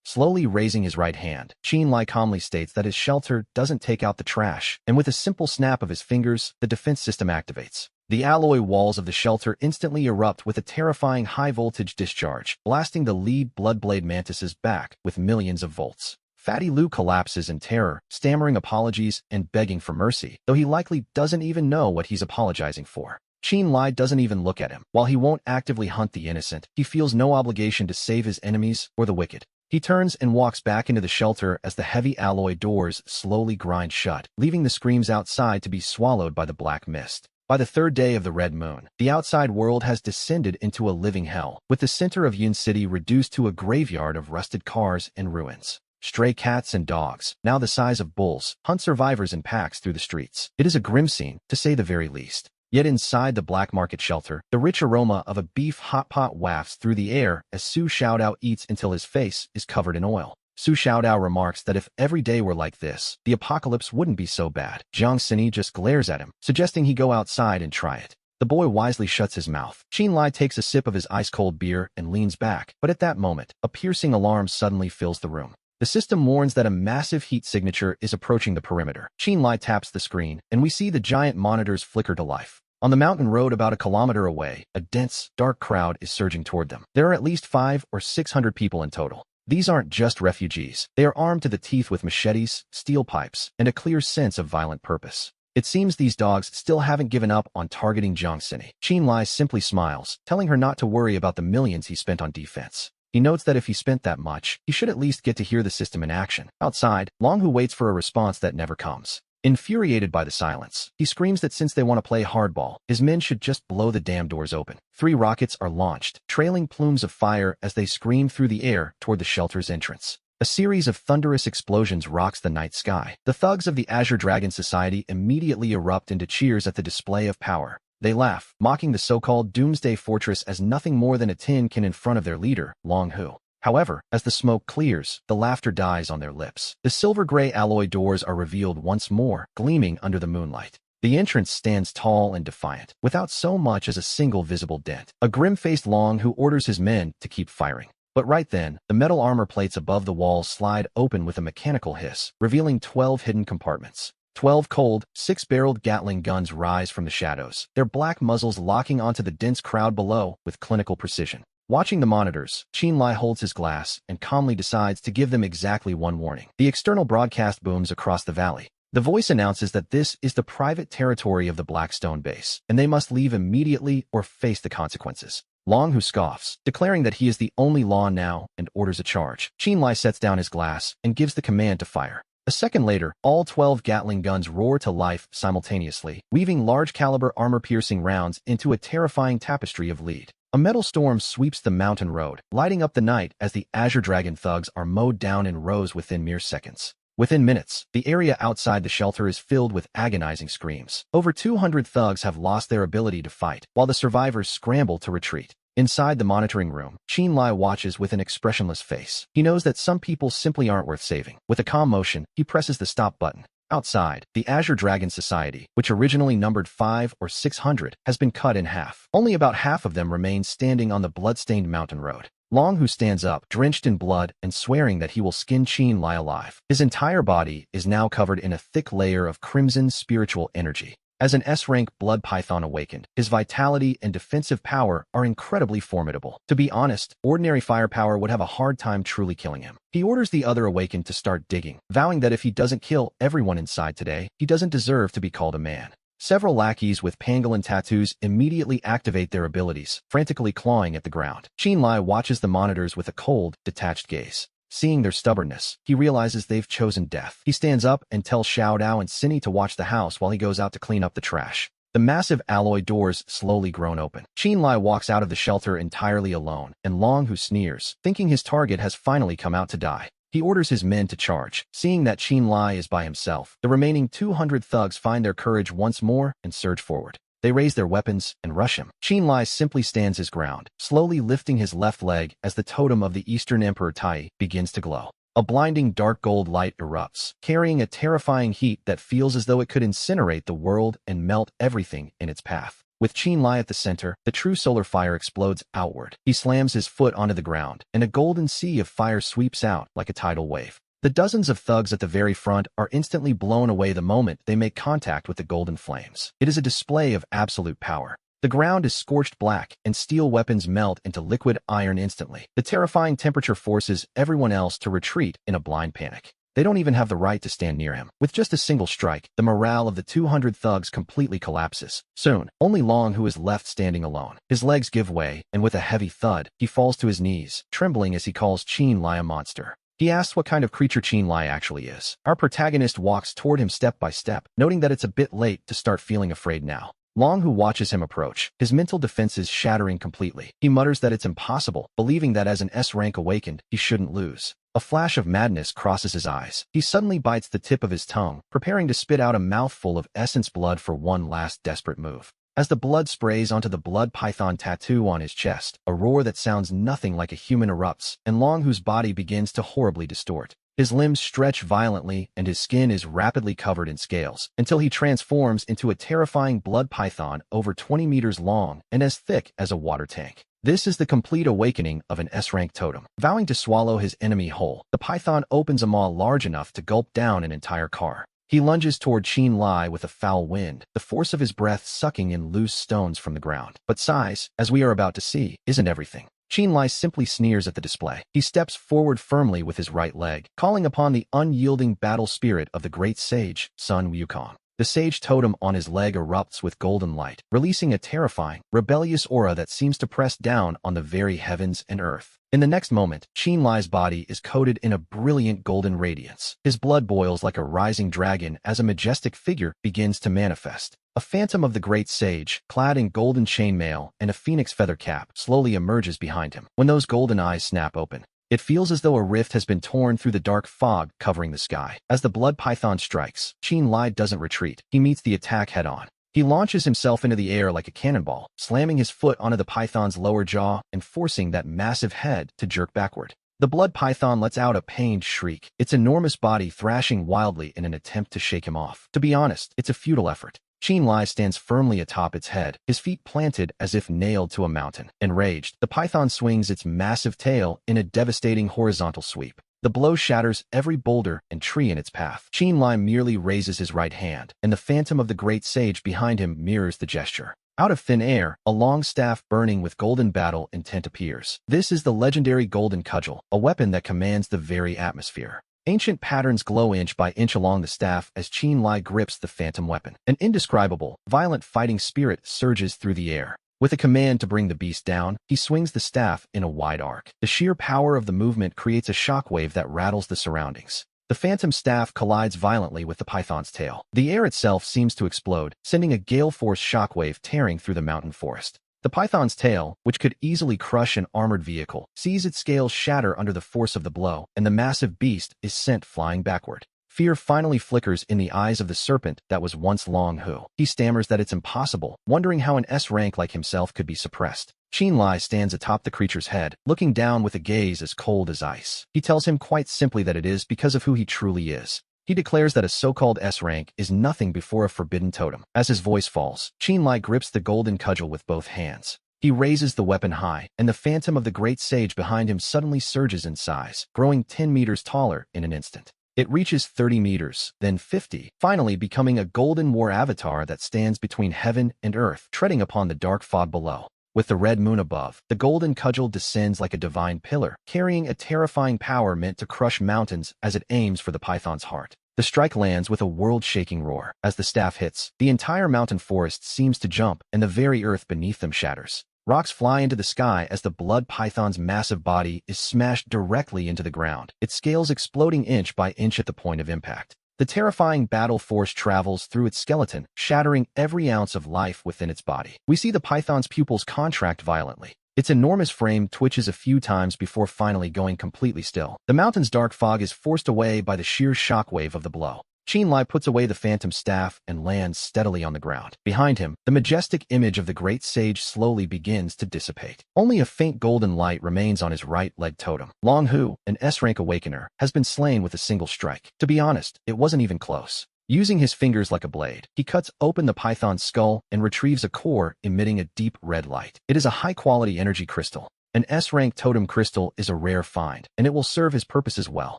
Slowly raising his right hand, Qin Lai calmly states that his shelter doesn't take out the trash, and with a simple snap of his fingers, the defense system activates. The alloy walls of the shelter instantly erupt with a terrifying high-voltage discharge, blasting the lead Bloodblade mantis's back with millions of volts. Fatty Lu collapses in terror, stammering apologies and begging for mercy, though he likely doesn't even know what he's apologizing for. Qin Lai doesn't even look at him. While he won't actively hunt the innocent, he feels no obligation to save his enemies or the wicked. He turns and walks back into the shelter as the heavy alloy doors slowly grind shut, leaving the screams outside to be swallowed by the black mist. By the third day of the red moon, the outside world has descended into a living hell, with the center of Yun City reduced to a graveyard of rusted cars and ruins. Stray cats and dogs, now the size of bulls, hunt survivors in packs through the streets. It is a grim scene, to say the very least. Yet inside the black market shelter, the rich aroma of a beef hot pot wafts through the air as Su Xiaodao eats until his face is covered in oil. Su Xiaodao remarks that if every day were like this, the apocalypse wouldn't be so bad. Jiang Sini just glares at him, suggesting he go outside and try it. The boy wisely shuts his mouth. Qin Lai takes a sip of his ice-cold beer and leans back, but at that moment, a piercing alarm suddenly fills the room. The system warns that a massive heat signature is approaching the perimeter. Qin Lai taps the screen, and we see the giant monitors flicker to life. On the mountain road about a kilometer away, a dense, dark crowd is surging toward them. There are at least 500 or 600 people in total. These aren't just refugees. They are armed to the teeth with machetes, steel pipes, and a clear sense of violent purpose. It seems these dogs still haven't given up on targeting Jiang Sini. Qin Lai simply smiles, telling her not to worry about the millions he spent on defense. He notes that if he spent that much, he should at least get to hear the system in action. Outside, Long Hu waits for a response that never comes. Infuriated by the silence, he screams that since they want to play hardball, his men should just blow the damn doors open. 3 rockets are launched, trailing plumes of fire as they scream through the air toward the shelter's entrance. A series of thunderous explosions rocks the night sky. The thugs of the Azure Dragon Society immediately erupt into cheers at the display of power. They laugh, mocking the so-called Doomsday Fortress as nothing more than a tin can in front of their leader, Long Hu. However, as the smoke clears, the laughter dies on their lips. The silver-gray alloy doors are revealed once more, gleaming under the moonlight. The entrance stands tall and defiant, without so much as a single visible dent. A grim-faced Long Hu orders his men to keep firing. But right then, the metal armor plates above the walls slide open with a mechanical hiss, revealing 12 hidden compartments. 12 cold, 6-barreled Gatling guns rise from the shadows, their black muzzles locking onto the dense crowd below with clinical precision. Watching the monitors, Qin Lai holds his glass and calmly decides to give them exactly one warning. The external broadcast booms across the valley. The voice announces that this is the private territory of the Blackstone base, and they must leave immediately or face the consequences. Long Hu scoffs, declaring that he is the only law now, and orders a charge. Qin Lai sets down his glass and gives the command to fire. A second later, all 12 Gatling guns roar to life simultaneously, weaving large-caliber armor-piercing rounds into a terrifying tapestry of lead. A metal storm sweeps the mountain road, lighting up the night as the Azure Dragon thugs are mowed down in rows within mere seconds. Within minutes, the area outside the shelter is filled with agonizing screams. Over 200 thugs have lost their ability to fight, while the survivors scramble to retreat. Inside the monitoring room, Qin Lai watches with an expressionless face. He knows that some people simply aren't worth saving. With a calm motion, he presses the stop button. Outside, the Azure Dragon Society, which originally numbered 500 or 600, has been cut in half. Only about half of them remain standing on the blood-stained mountain road. Long Hu stands up, drenched in blood and swearing that he will skin Qin Lai alive. His entire body is now covered in a thick layer of crimson spiritual energy. As an S-rank blood python awakened, his vitality and defensive power are incredibly formidable. To be honest, ordinary firepower would have a hard time truly killing him. He orders the other awakened to start digging, vowing that if he doesn't kill everyone inside today, he doesn't deserve to be called a man. Several lackeys with pangolin tattoos immediately activate their abilities, frantically clawing at the ground. Qin Lai watches the monitors with a cold, detached gaze. Seeing their stubbornness, he realizes they've chosen death. He stands up and tells Xiaodao and Sini to watch the house while he goes out to clean up the trash. The massive alloy doors slowly groan open. Qin Lai walks out of the shelter entirely alone, and Long Hu sneers, thinking his target has finally come out to die. He orders his men to charge. Seeing that Qin Lai is by himself, the remaining 200 thugs find their courage once more and surge forward. They raise their weapons and rush him. Qin Lai simply stands his ground, slowly lifting his left leg as the totem of the Eastern Emperor Tai begins to glow. A blinding dark gold light erupts, carrying a terrifying heat that feels as though it could incinerate the world and melt everything in its path. With Qin Lai at the center, the true solar fire explodes outward. He slams his foot onto the ground, and a golden sea of fire sweeps out like a tidal wave. The dozens of thugs at the very front are instantly blown away the moment they make contact with the golden flames. It is a display of absolute power. The ground is scorched black, and steel weapons melt into liquid iron instantly. The terrifying temperature forces everyone else to retreat in a blind panic. They don't even have the right to stand near him. With just a single strike, the morale of the 200 thugs completely collapses. Soon, only Long Hu is left standing alone. His legs give way, and with a heavy thud, he falls to his knees, trembling as he calls Qin Lai a monster. He asks what kind of creature Qin Lai actually is. Our protagonist walks toward him step by step, noting that it's a bit late to start feeling afraid now. Long Hu watches him approach, his mental defenses shattering completely. He mutters that it's impossible, believing that as an S-rank awakened, he shouldn't lose. A flash of madness crosses his eyes. He suddenly bites the tip of his tongue, preparing to spit out a mouthful of essence blood for one last desperate move. As the blood sprays onto the blood python tattoo on his chest, a roar that sounds nothing like a human erupts, and Long Hu's body begins to horribly distort. His limbs stretch violently, and his skin is rapidly covered in scales, until he transforms into a terrifying blood python over 20 meters long and as thick as a water tank. This is the complete awakening of an S-rank totem. Vowing to swallow his enemy whole, the python opens a maw large enough to gulp down an entire car. He lunges toward Qin Lai with a foul wind, the force of his breath sucking in loose stones from the ground. But size, as we are about to see, isn't everything. Qin Lai simply sneers at the display. He steps forward firmly with his right leg, calling upon the unyielding battle spirit of the great sage, Sun Wukong. The sage totem on his leg erupts with golden light, releasing a terrifying, rebellious aura that seems to press down on the very heavens and earth. In the next moment, Qin Lai's body is coated in a brilliant golden radiance. His blood boils like a rising dragon as a majestic figure begins to manifest. A phantom of the great sage, clad in golden chainmail and a phoenix feather cap, slowly emerges behind him. When those golden eyes snap open, it feels as though a rift has been torn through the dark fog covering the sky. As the blood python strikes, Qin Lai doesn't retreat. He meets the attack head-on. He launches himself into the air like a cannonball, slamming his foot onto the python's lower jaw and forcing that massive head to jerk backward. The blood python lets out a pained shriek, its enormous body thrashing wildly in an attempt to shake him off. To be honest, it's a futile effort. Qin Lai stands firmly atop its head, his feet planted as if nailed to a mountain. Enraged, the python swings its massive tail in a devastating horizontal sweep. The blow shatters every boulder and tree in its path. Qin Lai merely raises his right hand, and the phantom of the great sage behind him mirrors the gesture. Out of thin air, a long staff burning with golden battle intent appears. This is the legendary golden cudgel, a weapon that commands the very atmosphere. Ancient patterns glow inch by inch along the staff as Qin Lai grips the phantom weapon. An indescribable, violent fighting spirit surges through the air. With a command to bring the beast down, he swings the staff in a wide arc. The sheer power of the movement creates a shockwave that rattles the surroundings. The phantom staff collides violently with the python's tail. The air itself seems to explode, sending a gale-force shockwave tearing through the mountain forest. The python's tail, which could easily crush an armored vehicle, sees its scales shatter under the force of the blow, and the massive beast is sent flying backward. Fear finally flickers in the eyes of the serpent that was once Long Hu. He stammers that it's impossible, wondering how an S-rank like himself could be suppressed. Qin Lai stands atop the creature's head, looking down with a gaze as cold as ice. He tells him quite simply that it is because of who he truly is. He declares that a so-called S-rank is nothing before a forbidden totem. As his voice falls, Qin Lai grips the golden cudgel with both hands. He raises the weapon high, and the phantom of the great sage behind him suddenly surges in size, growing 10 meters taller in an instant. It reaches 30 meters, then 50, finally becoming a golden war avatar that stands between heaven and earth, treading upon the dark fog below. With the red moon above, the golden cudgel descends like a divine pillar, carrying a terrifying power meant to crush mountains as it aims for the python's heart. The strike lands with a world-shaking roar. As the staff hits, the entire mountain forest seems to jump, and the very earth beneath them shatters. Rocks fly into the sky as the blood python's massive body is smashed directly into the ground, its scales exploding inch by inch at the point of impact. The terrifying battle force travels through its skeleton, shattering every ounce of life within its body. We see the python's pupils contract violently. Its enormous frame twitches a few times before finally going completely still. The mountain's dark fog is forced away by the sheer shockwave of the blow. Qinlai puts away the phantom staff and lands steadily on the ground. Behind him, the majestic image of the great sage slowly begins to dissipate. Only a faint golden light remains on his right leg totem. Long Hu, an S-rank awakener, has been slain with a single strike. To be honest, it wasn't even close. Using his fingers like a blade, he cuts open the python's skull and retrieves a core emitting a deep red light. It is a high-quality energy crystal. An S-rank totem crystal is a rare find, and it will serve his purposes well.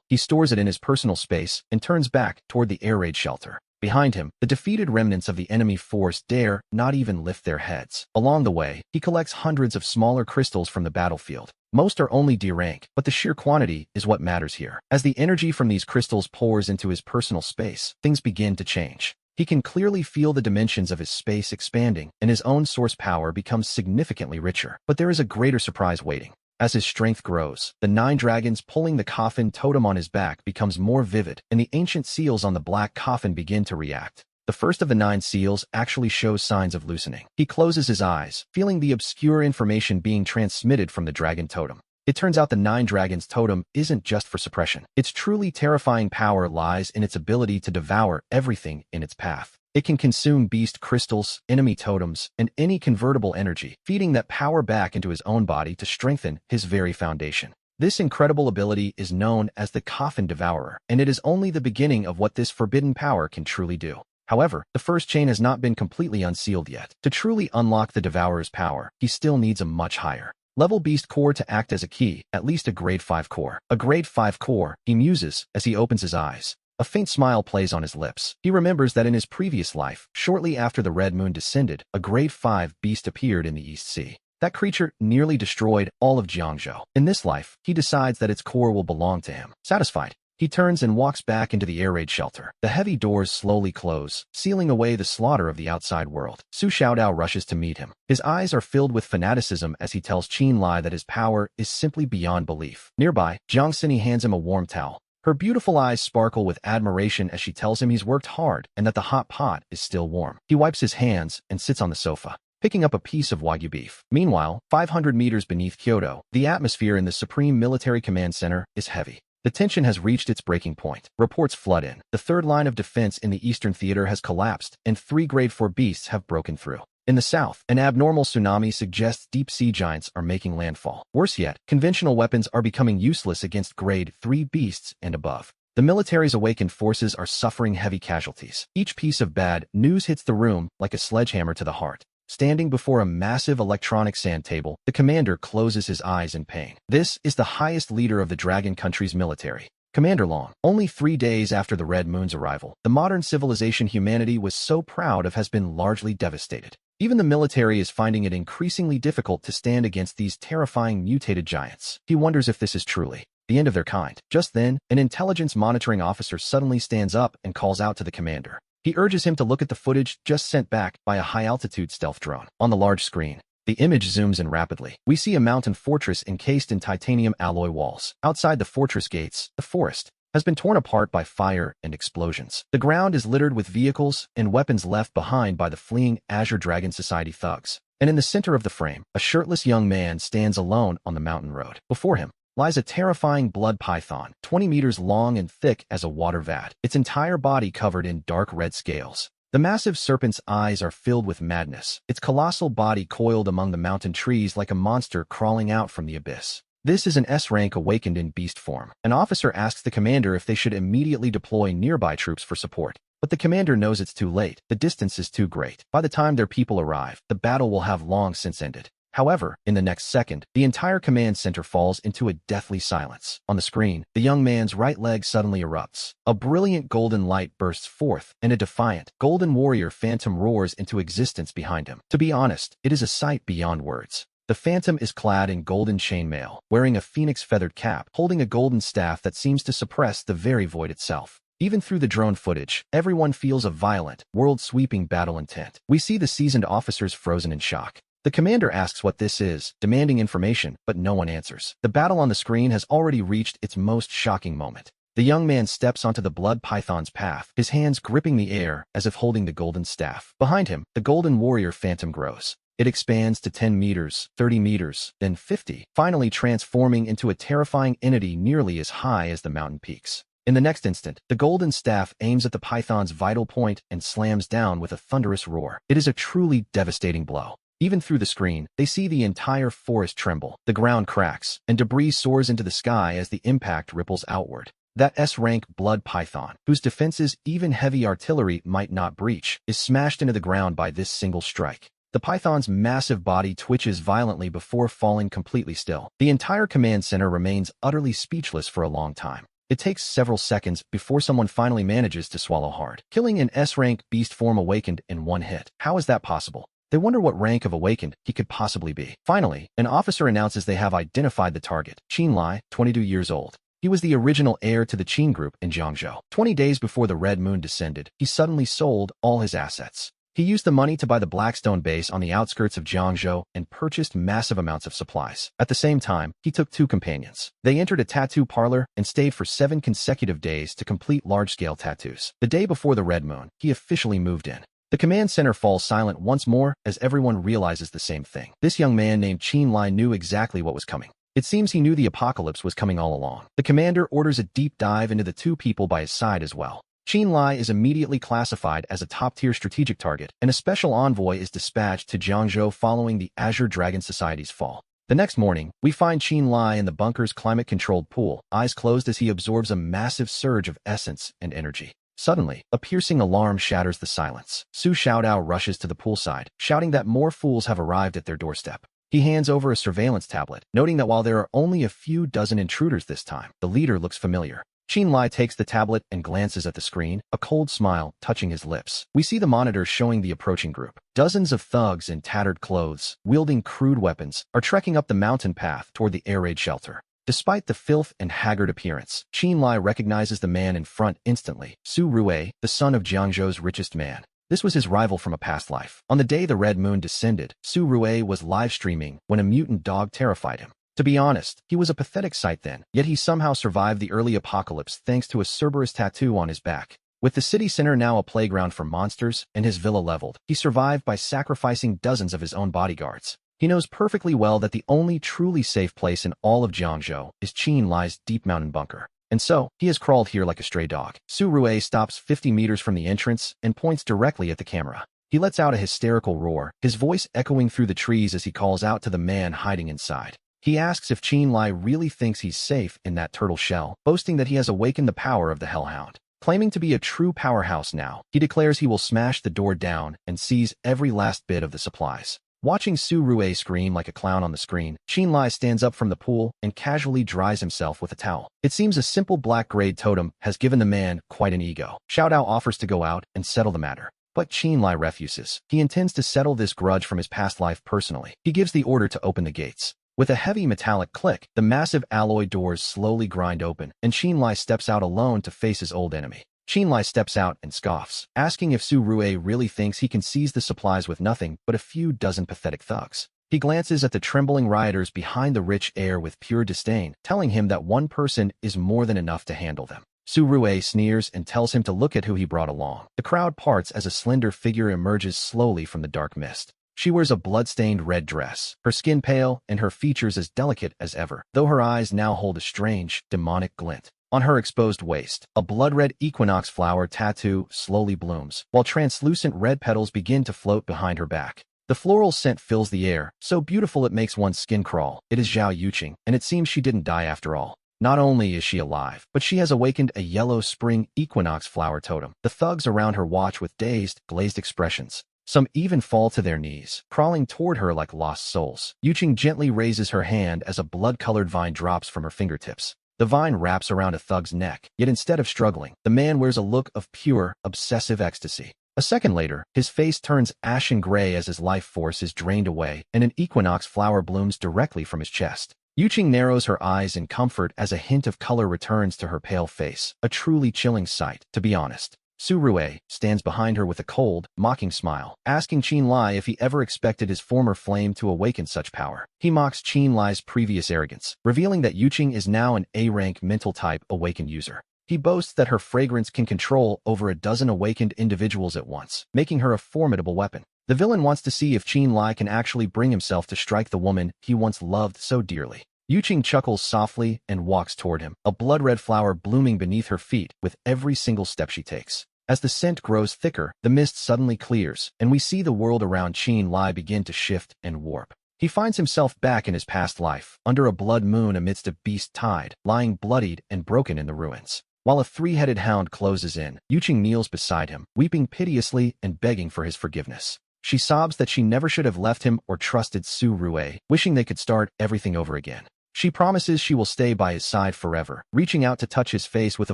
He stores it in his personal space and turns back toward the air raid shelter. Behind him, the defeated remnants of the enemy force dare not even lift their heads. Along the way, he collects hundreds of smaller crystals from the battlefield. Most are only D rank, but the sheer quantity is what matters here. As the energy from these crystals pours into his personal space, things begin to change. He can clearly feel the dimensions of his space expanding, and his own source power becomes significantly richer. But there is a greater surprise waiting. As his strength grows, the 9 dragons pulling the coffin totem on his back becomes more vivid, and the ancient seals on the black coffin begin to react. The first of the 9 seals actually shows signs of loosening. He closes his eyes, feeling the obscure information being transmitted from the dragon totem. It turns out the 9 dragons totem isn't just for suppression. Its truly terrifying power lies in its ability to devour everything in its path. It can consume beast crystals, enemy totems, and any convertible energy, feeding that power back into his own body to strengthen his very foundation. This incredible ability is known as the Coffin Devourer, and it is only the beginning of what this forbidden power can truly do. However, the first chain has not been completely unsealed yet. To truly unlock the Devourer's power, he still needs a much higher level beast core to act as a key, at least a grade 5 core. A grade 5 core, he muses as he opens his eyes. A faint smile plays on his lips. He remembers that in his previous life, shortly after the Red Moon descended, a grade 5 beast appeared in the East Sea. That creature nearly destroyed all of Jiangzhou. In this life, he decides that its core will belong to him. Satisfied, he turns and walks back into the air raid shelter. The heavy doors slowly close, sealing away the slaughter of the outside world. Su Xiaodao rushes to meet him. His eyes are filled with fanaticism as he tells Qinlai that his power is simply beyond belief. Nearby, Jiang Sini hands him a warm towel. Her beautiful eyes sparkle with admiration as she tells him he's worked hard and that the hot pot is still warm. He wipes his hands and sits on the sofa, picking up a piece of Wagyu beef. Meanwhile, 500 meters beneath Kyoto, the atmosphere in the Supreme Military Command Center is heavy. The tension has reached its breaking point. Reports flood in. The third line of defense in the Eastern Theater has collapsed, and 3 grade 4 beasts have broken through. In the south, an abnormal tsunami suggests deep-sea giants are making landfall. Worse yet, conventional weapons are becoming useless against grade 3 beasts and above. The military's awakened forces are suffering heavy casualties. Each piece of bad news hits the room like a sledgehammer to the heart. Standing before a massive electronic sand table, the commander closes his eyes in pain. This is the highest leader of the Dragon Country's military, Commander Long. Only 3 days after the Red Moon's arrival, the modern civilization humanity was so proud of has been largely devastated. Even the military is finding it increasingly difficult to stand against these terrifying mutated giants. He wonders if this is truly the end of their kind. Just then, an intelligence monitoring officer suddenly stands up and calls out to the commander. He urges him to look at the footage just sent back by a high-altitude stealth drone. On the large screen, the image zooms in rapidly. We see a mountain fortress encased in titanium alloy walls. Outside the fortress gates, the forest has been torn apart by fire and explosions. The ground is littered with vehicles and weapons left behind by the fleeing Azure Dragon Society thugs. And in the center of the frame, a shirtless young man stands alone on the mountain road. Before him lies a terrifying blood python, 20 meters long and thick as a water vat, its entire body covered in dark red scales. The massive serpent's eyes are filled with madness, its colossal body coiled among the mountain trees like a monster crawling out from the abyss. This is an S-rank awakened in beast form. An officer asks the commander if they should immediately deploy nearby troops for support. But the commander knows it's too late. The distance is too great. By the time their people arrive, the battle will have long since ended. However, in the next second, the entire command center falls into a deathly silence. On the screen, the young man's right leg suddenly erupts. A brilliant golden light bursts forth, and a defiant, golden warrior phantom roars into existence behind him. To be honest, it is a sight beyond words. The phantom is clad in golden chainmail, wearing a phoenix feathered cap, holding a golden staff that seems to suppress the very void itself. Even through the drone footage, everyone feels a violent, world-sweeping battle intent. We see the seasoned officers frozen in shock. The commander asks what this is, demanding information, but no one answers. The battle on the screen has already reached its most shocking moment. The young man steps onto the blood python's path, his hands gripping the air as if holding the golden staff. Behind him, the golden warrior phantom grows. It expands to 10 meters, 30 meters, then 50, finally transforming into a terrifying entity nearly as high as the mountain peaks. In the next instant, the golden staff aims at the python's vital point and slams down with a thunderous roar. It is a truly devastating blow. Even through the screen, they see the entire forest tremble, the ground cracks, and debris soars into the sky as the impact ripples outward. That S-rank blood python, whose defenses even heavy artillery might not breach, is smashed into the ground by this single strike. The python's massive body twitches violently before falling completely still. The entire command center remains utterly speechless for a long time. It takes several seconds before someone finally manages to swallow hard, killing an S-rank beast form awakened in one hit. How is that possible? They wonder what rank of awakened he could possibly be. Finally, an officer announces they have identified the target, Qin Lai, 22 years old. He was the original heir to the Qin group in Jiangzhou. 20 days before the Red Moon descended, he suddenly sold all his assets. He used the money to buy the Blackstone base on the outskirts of Jiangzhou and purchased massive amounts of supplies. At the same time, he took 2 companions. They entered a tattoo parlor and stayed for 7 consecutive days to complete large-scale tattoos. The day before the Red Moon, he officially moved in. The command center falls silent once more as everyone realizes the same thing. This young man named Qin Lai knew exactly what was coming. It seems he knew the apocalypse was coming all along. The commander orders a deep dive into the 2 people by his side as well. Qin Lai is immediately classified as a top-tier strategic target, and a special envoy is dispatched to Jiangzhou following the Azure Dragon Society's fall. The next morning, we find Qin Lai in the bunker's climate-controlled pool, eyes closed as he absorbs a massive surge of essence and energy. Suddenly, a piercing alarm shatters the silence. Su Xiaodao rushes to the poolside, shouting that more fools have arrived at their doorstep. He hands over a surveillance tablet, noting that while there are only a few dozen intruders this time, the leader looks familiar. Qin Lai takes the tablet and glances at the screen, a cold smile touching his lips. We see the monitor showing the approaching group. Dozens of thugs in tattered clothes, wielding crude weapons, are trekking up the mountain path toward the air raid shelter. Despite the filth and haggard appearance, Qin Lai recognizes the man in front instantly, Su Rue, the son of Jiangzhou's richest man. This was his rival from a past life. On the day the Red Moon descended, Su Rue was live-streaming when a mutant dog terrified him. To be honest, he was a pathetic sight then, yet he somehow survived the early apocalypse thanks to a Cerberus tattoo on his back. With the city center now a playground for monsters and his villa leveled, he survived by sacrificing dozens of his own bodyguards. He knows perfectly well that the only truly safe place in all of Jiangzhou is Qin Lai's deep mountain bunker. And so, he has crawled here like a stray dog. Su Rue stops 50 meters from the entrance and points directly at the camera. He lets out a hysterical roar, his voice echoing through the trees as he calls out to the man hiding inside. He asks if Qin Lai really thinks he's safe in that turtle shell, boasting that he has awakened the power of the Hellhound. Claiming to be a true powerhouse now, he declares he will smash the door down and seize every last bit of the supplies. Watching Su Rue scream like a clown on the screen, Qin Lai stands up from the pool and casually dries himself with a towel. It seems a simple black-grade totem has given the man quite an ego. Xiaodao offers to go out and settle the matter. But Qin Lai refuses. He intends to settle this grudge from his past life personally. He gives the order to open the gates. With a heavy metallic click, the massive alloy doors slowly grind open, and Qin Lai steps out alone to face his old enemy. Qin Lai steps out and scoffs, asking if Su Rue really thinks he can seize the supplies with nothing but a few dozen pathetic thugs. He glances at the trembling rioters behind the rich air with pure disdain, telling him that one person is more than enough to handle them. Su Rue sneers and tells him to look at who he brought along. The crowd parts as a slender figure emerges slowly from the dark mist. She wears a blood-stained red dress, her skin pale and her features as delicate as ever, though her eyes now hold a strange, demonic glint. On her exposed waist, a blood-red equinox flower tattoo slowly blooms, while translucent red petals begin to float behind her back. The floral scent fills the air, so beautiful it makes one's skin crawl. It is Zhao Yuqing, and it seems she didn't die after all. Not only is she alive, but she has awakened a yellow spring equinox flower totem. The thugs around her watch with dazed, glazed expressions. Some even fall to their knees, crawling toward her like lost souls. Yuqing gently raises her hand as a blood-colored vine drops from her fingertips. The vine wraps around a thug's neck, yet instead of struggling, the man wears a look of pure, obsessive ecstasy. A second later, his face turns ashen gray as his life force is drained away, and an equinox flower blooms directly from his chest. Yuqing narrows her eyes in comfort as a hint of color returns to her pale face, a truly chilling sight, to be honest. Su Rue stands behind her with a cold, mocking smile, asking Qin Lai if he ever expected his former flame to awaken such power. He mocks Qin Lai's previous arrogance, revealing that Yuqing is now an A-rank mental-type awakened user. He boasts that her fragrance can control over a dozen awakened individuals at once, making her a formidable weapon. The villain wants to see if Qin Lai can actually bring himself to strike the woman he once loved so dearly. Yuqing chuckles softly and walks toward him, a blood-red flower blooming beneath her feet with every single step she takes. As the scent grows thicker, the mist suddenly clears, and we see the world around Qin Lai begin to shift and warp. He finds himself back in his past life, under a blood moon amidst a beast tide, lying bloodied and broken in the ruins. While a three-headed hound closes in, Yuqing kneels beside him, weeping piteously and begging for his forgiveness. She sobs that she never should have left him or trusted Su Rue, wishing they could start everything over again. She promises she will stay by his side forever, reaching out to touch his face with a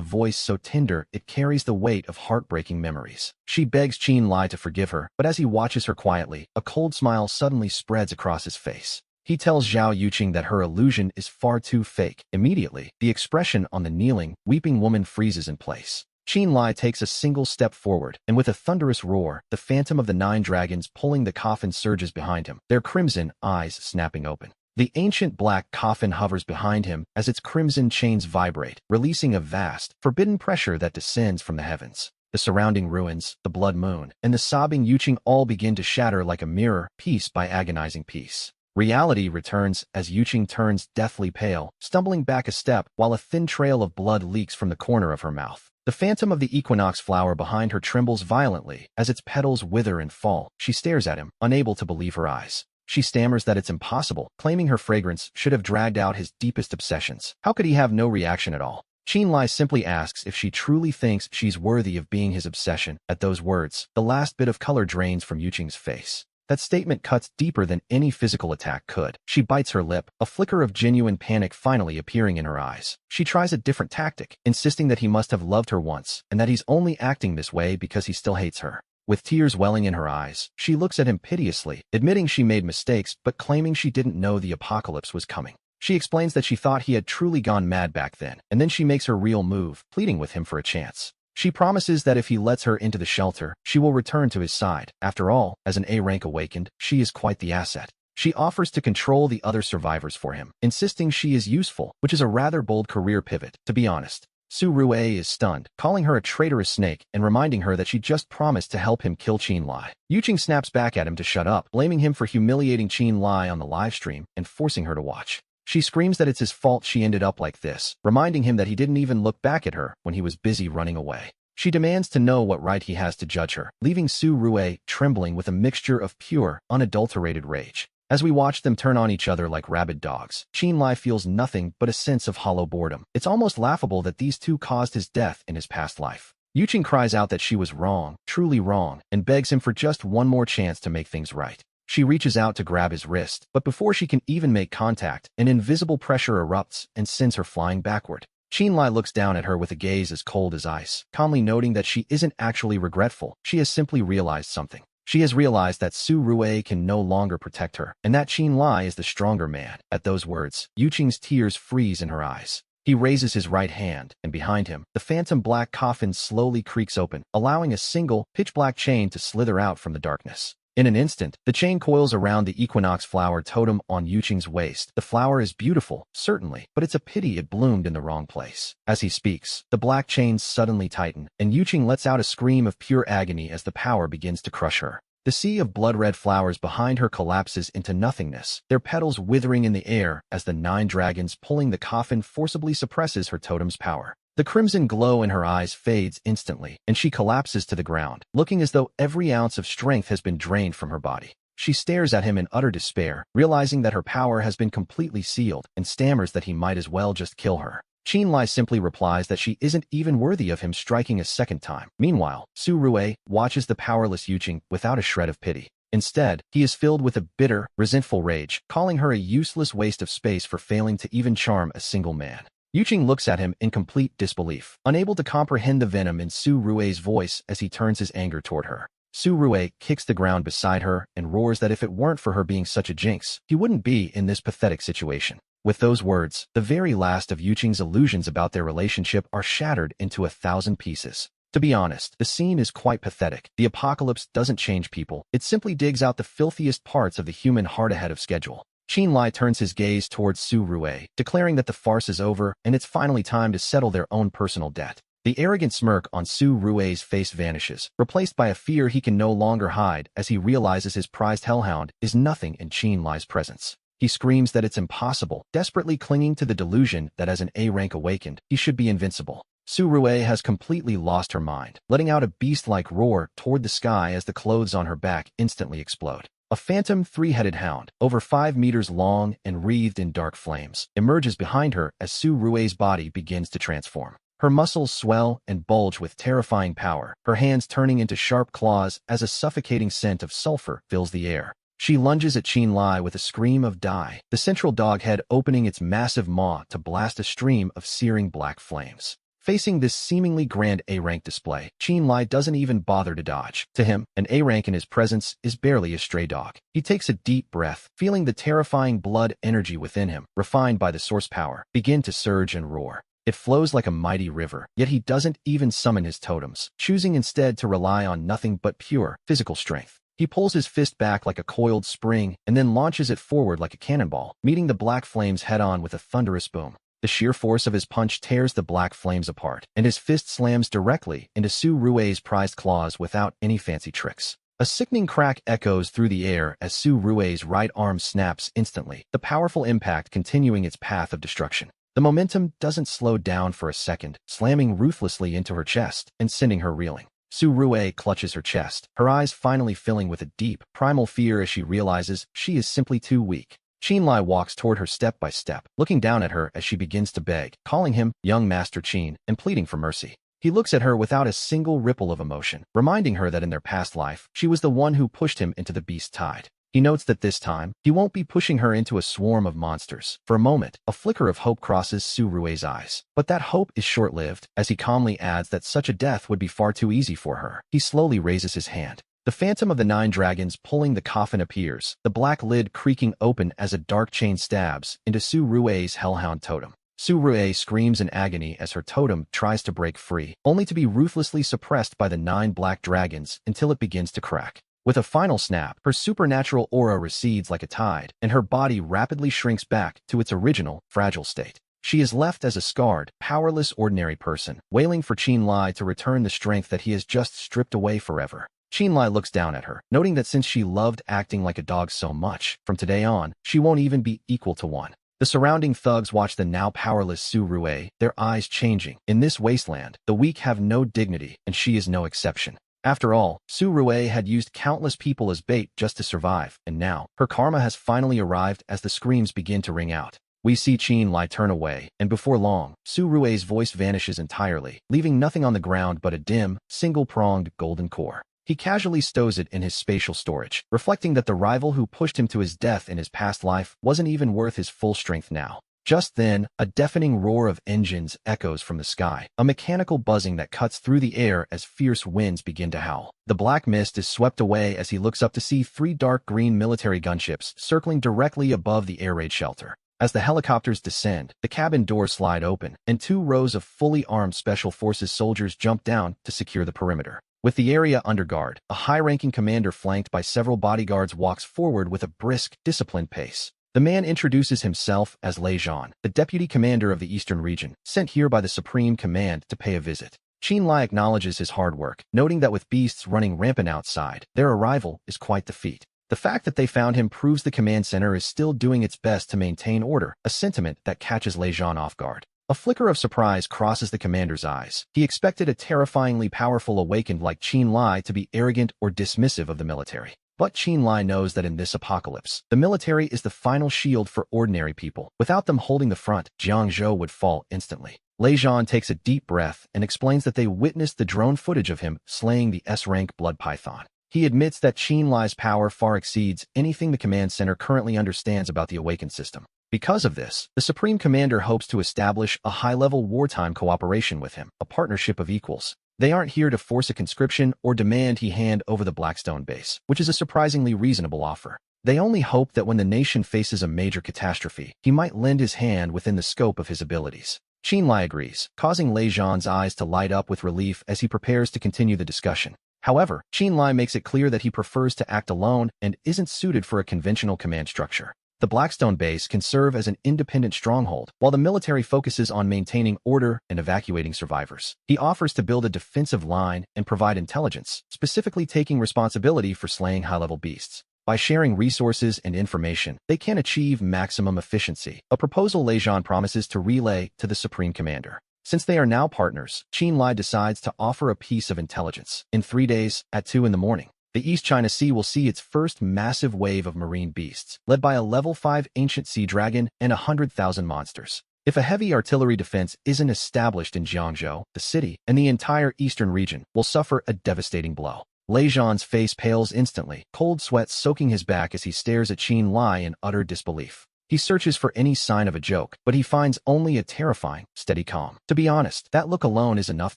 voice so tender it carries the weight of heartbreaking memories. She begs Qin Lai to forgive her, but as he watches her quietly, a cold smile suddenly spreads across his face. He tells Zhao Yuqing that her illusion is far too fake. Immediately, the expression on the kneeling, weeping woman freezes in place. Qin Lai takes a single step forward, and with a thunderous roar, the phantom of the 9 dragons pulling the coffin surges behind him, their crimson eyes snapping open. The ancient black coffin hovers behind him as its crimson chains vibrate, releasing a vast, forbidden pressure that descends from the heavens. The surrounding ruins, the blood moon, and the sobbing Yuqing all begin to shatter like a mirror, piece by agonizing piece. Reality returns as Yuqing turns deathly pale, stumbling back a step while a thin trail of blood leaks from the corner of her mouth. The phantom of the equinox flower behind her trembles violently as its petals wither and fall. She stares at him, unable to believe her eyes. She stammers that it's impossible, claiming her fragrance should have dragged out his deepest obsessions. How could he have no reaction at all? Qin Lai simply asks if she truly thinks she's worthy of being his obsession. At those words, the last bit of color drains from Yuqing's face. That statement cuts deeper than any physical attack could. She bites her lip, a flicker of genuine panic finally appearing in her eyes. She tries a different tactic, insisting that he must have loved her once, and that he's only acting this way because he still hates her. With tears welling in her eyes, she looks at him piteously, admitting she made mistakes but claiming she didn't know the apocalypse was coming. She explains that she thought he had truly gone mad back then, and then she makes her real move, pleading with him for a chance. She promises that if he lets her into the shelter, she will return to his side. After all, as an A-rank awakened, she is quite the asset. She offers to control the other survivors for him, insisting she is useful, which is a rather bold career pivot, to be honest. Su Rue is stunned, calling her a traitorous snake and reminding her that she just promised to help him kill Qin Lai. Yuqing snaps back at him to shut up, blaming him for humiliating Qin Lai on the livestream and forcing her to watch. She screams that it's his fault she ended up like this, reminding him that he didn't even look back at her when he was busy running away. She demands to know what right he has to judge her, leaving Su Rue trembling with a mixture of pure, unadulterated rage. As we watch them turn on each other like rabid dogs, Qin Lai feels nothing but a sense of hollow boredom. It's almost laughable that these two caused his death in his past life. Yuqing cries out that she was wrong, truly wrong, and begs him for just one more chance to make things right. She reaches out to grab his wrist, but before she can even make contact, an invisible pressure erupts and sends her flying backward. Qin Lai looks down at her with a gaze as cold as ice, calmly noting that she isn't actually regretful, she has simply realized something. She has realized that Su Rue can no longer protect her, and that Qin Lai is the stronger man. At those words, Yuqing's tears freeze in her eyes. He raises his right hand, and behind him, the phantom black coffin slowly creaks open, allowing a single, pitch-black chain to slither out from the darkness. In an instant, the chain coils around the equinox flower totem on Yuqing's waist. The flower is beautiful, certainly, but it's a pity it bloomed in the wrong place. As he speaks, the black chains suddenly tighten, and Yuqing lets out a scream of pure agony as the power begins to crush her. The sea of blood-red flowers behind her collapses into nothingness, their petals withering in the air as the 9 dragons pulling the coffin forcibly suppresses her totem's power. The crimson glow in her eyes fades instantly, and she collapses to the ground, looking as though every ounce of strength has been drained from her body. She stares at him in utter despair, realizing that her power has been completely sealed, and stammers that he might as well just kill her. Qin Lai simply replies that she isn't even worthy of him striking a second time. Meanwhile, Su Rue watches the powerless Yuqing without a shred of pity. Instead, he is filled with a bitter, resentful rage, calling her a useless waste of space for failing to even charm a single man. Yuqing looks at him in complete disbelief, unable to comprehend the venom in Su Rue's voice as he turns his anger toward her. Su Rue kicks the ground beside her and roars that if it weren't for her being such a jinx, he wouldn't be in this pathetic situation. With those words, the very last of Yuqing's illusions about their relationship are shattered into 1,000 pieces. To be honest, the scene is quite pathetic. The apocalypse doesn't change people, it simply digs out the filthiest parts of the human heart ahead of schedule. Qin Lai turns his gaze towards Su Rue, declaring that the farce is over and it's finally time to settle their own personal debt. The arrogant smirk on Su Rue's face vanishes, replaced by a fear he can no longer hide as he realizes his prized hellhound is nothing in Qin Lai's presence. He screams that it's impossible, desperately clinging to the delusion that as an A rank awakened, he should be invincible. Su Rue has completely lost her mind, letting out a beast-like roar toward the sky as the clothes on her back instantly explode. A phantom three-headed hound, over 5 meters long and wreathed in dark flames, emerges behind her as Su Rue's body begins to transform. Her muscles swell and bulge with terrifying power, her hands turning into sharp claws as a suffocating scent of sulfur fills the air. She lunges at Qin Lai with a scream of die, the central dog head opening its massive maw to blast a stream of searing black flames. Facing this seemingly grand A-rank display, Qin Lai doesn't even bother to dodge. To him, an A-rank in his presence is barely a stray dog. He takes a deep breath, feeling the terrifying blood energy within him, refined by the source power, begin to surge and roar. It flows like a mighty river, yet he doesn't even summon his totems, choosing instead to rely on nothing but pure, physical strength. He pulls his fist back like a coiled spring and then launches it forward like a cannonball, meeting the black flames head-on with a thunderous boom. The sheer force of his punch tears the black flames apart, and his fist slams directly into Su Rue's prized claws without any fancy tricks. A sickening crack echoes through the air as Su Rue's right arm snaps instantly, the powerful impact continuing its path of destruction. The momentum doesn't slow down for a second, slamming ruthlessly into her chest and sending her reeling. Su Rue clutches her chest, her eyes finally filling with a deep, primal fear as she realizes she is simply too weak. Qin Lai walks toward her step by step, looking down at her as she begins to beg, calling him young Master Qin and pleading for mercy. He looks at her without a single ripple of emotion, reminding her that in their past life, she was the one who pushed him into the beast tide. He notes that this time, he won't be pushing her into a swarm of monsters. For a moment, a flicker of hope crosses Su Rue's eyes. But that hope is short-lived, as he calmly adds that such a death would be far too easy for her. He slowly raises his hand. The phantom of the 9 dragons pulling the coffin appears, the black lid creaking open as a dark chain stabs into Su Rue's hellhound totem. Su Rue screams in agony as her totem tries to break free, only to be ruthlessly suppressed by the 9 black dragons until it begins to crack. With a final snap, her supernatural aura recedes like a tide, and her body rapidly shrinks back to its original, fragile state. She is left as a scarred, powerless ordinary person, wailing for Qin Lai to return the strength that he has just stripped away forever. Qin Lai looks down at her, noting that since she loved acting like a dog so much, from today on, she won't even be equal to one. The surrounding thugs watch the now powerless Su Rue, their eyes changing. In this wasteland, the weak have no dignity, and she is no exception. After all, Su Rue had used countless people as bait just to survive, and now, her karma has finally arrived as the screams begin to ring out. We see Qin Lai turn away, and before long, Su Rue's voice vanishes entirely, leaving nothing on the ground but a dim, single-pronged golden core. He casually stows it in his spatial storage, reflecting that the rival who pushed him to his death in his past life wasn't even worth his full strength now. Just then, a deafening roar of engines echoes from the sky, a mechanical buzzing that cuts through the air as fierce winds begin to howl. The black mist is swept away as he looks up to see 3 dark green military gunships circling directly above the air raid shelter. As the helicopters descend, the cabin doors slide open, and 2 rows of fully armed Special Forces soldiers jump down to secure the perimeter. With the area under guard, a high-ranking commander flanked by several bodyguards walks forward with a brisk, disciplined pace. The man introduces himself as Lei Zhan, the deputy commander of the Eastern region, sent here by the Supreme Command to pay a visit. Qin Lai acknowledges his hard work, noting that with beasts running rampant outside, their arrival is quite the feat. The fact that they found him proves the command center is still doing its best to maintain order, a sentiment that catches Lei Zhan off guard. A flicker of surprise crosses the commander's eyes. He expected a terrifyingly powerful awakened like Qin Lai to be arrogant or dismissive of the military. But Qin Lai knows that in this apocalypse, the military is the final shield for ordinary people. Without them holding the front, Jiangzhou would fall instantly. Lei Zhan takes a deep breath and explains that they witnessed the drone footage of him slaying the S-rank blood python. He admits that Qin Lai's power far exceeds anything the command center currently understands about the awakened system. Because of this, the Supreme Commander hopes to establish a high-level wartime cooperation with him, a partnership of equals. They aren't here to force a conscription or demand he hand over the Blackstone base, which is a surprisingly reasonable offer. They only hope that when the nation faces a major catastrophe, he might lend his hand within the scope of his abilities. Qin Lai agrees, causing Lei Zhan's eyes to light up with relief as he prepares to continue the discussion. However, Qin Lai makes it clear that he prefers to act alone and isn't suited for a conventional command structure. The Blackstone base can serve as an independent stronghold, while the military focuses on maintaining order and evacuating survivors. He offers to build a defensive line and provide intelligence, specifically taking responsibility for slaying high-level beasts. By sharing resources and information, they can achieve maximum efficiency, a proposal Lejean promises to relay to the Supreme Commander. Since they are now partners, Qin decides to offer a piece of intelligence. In 3 days, at 2 in the morning, the East China Sea will see its first massive wave of marine beasts, led by a level 5 ancient sea dragon and 100,000 monsters. If a heavy artillery defense isn't established in Jiangzhou, the city, and the entire eastern region will suffer a devastating blow. Lejean's face pales instantly, cold sweat soaking his back as he stares at Qin in utter disbelief. He searches for any sign of a joke, but he finds only a terrifying, steady calm. To be honest, that look alone is enough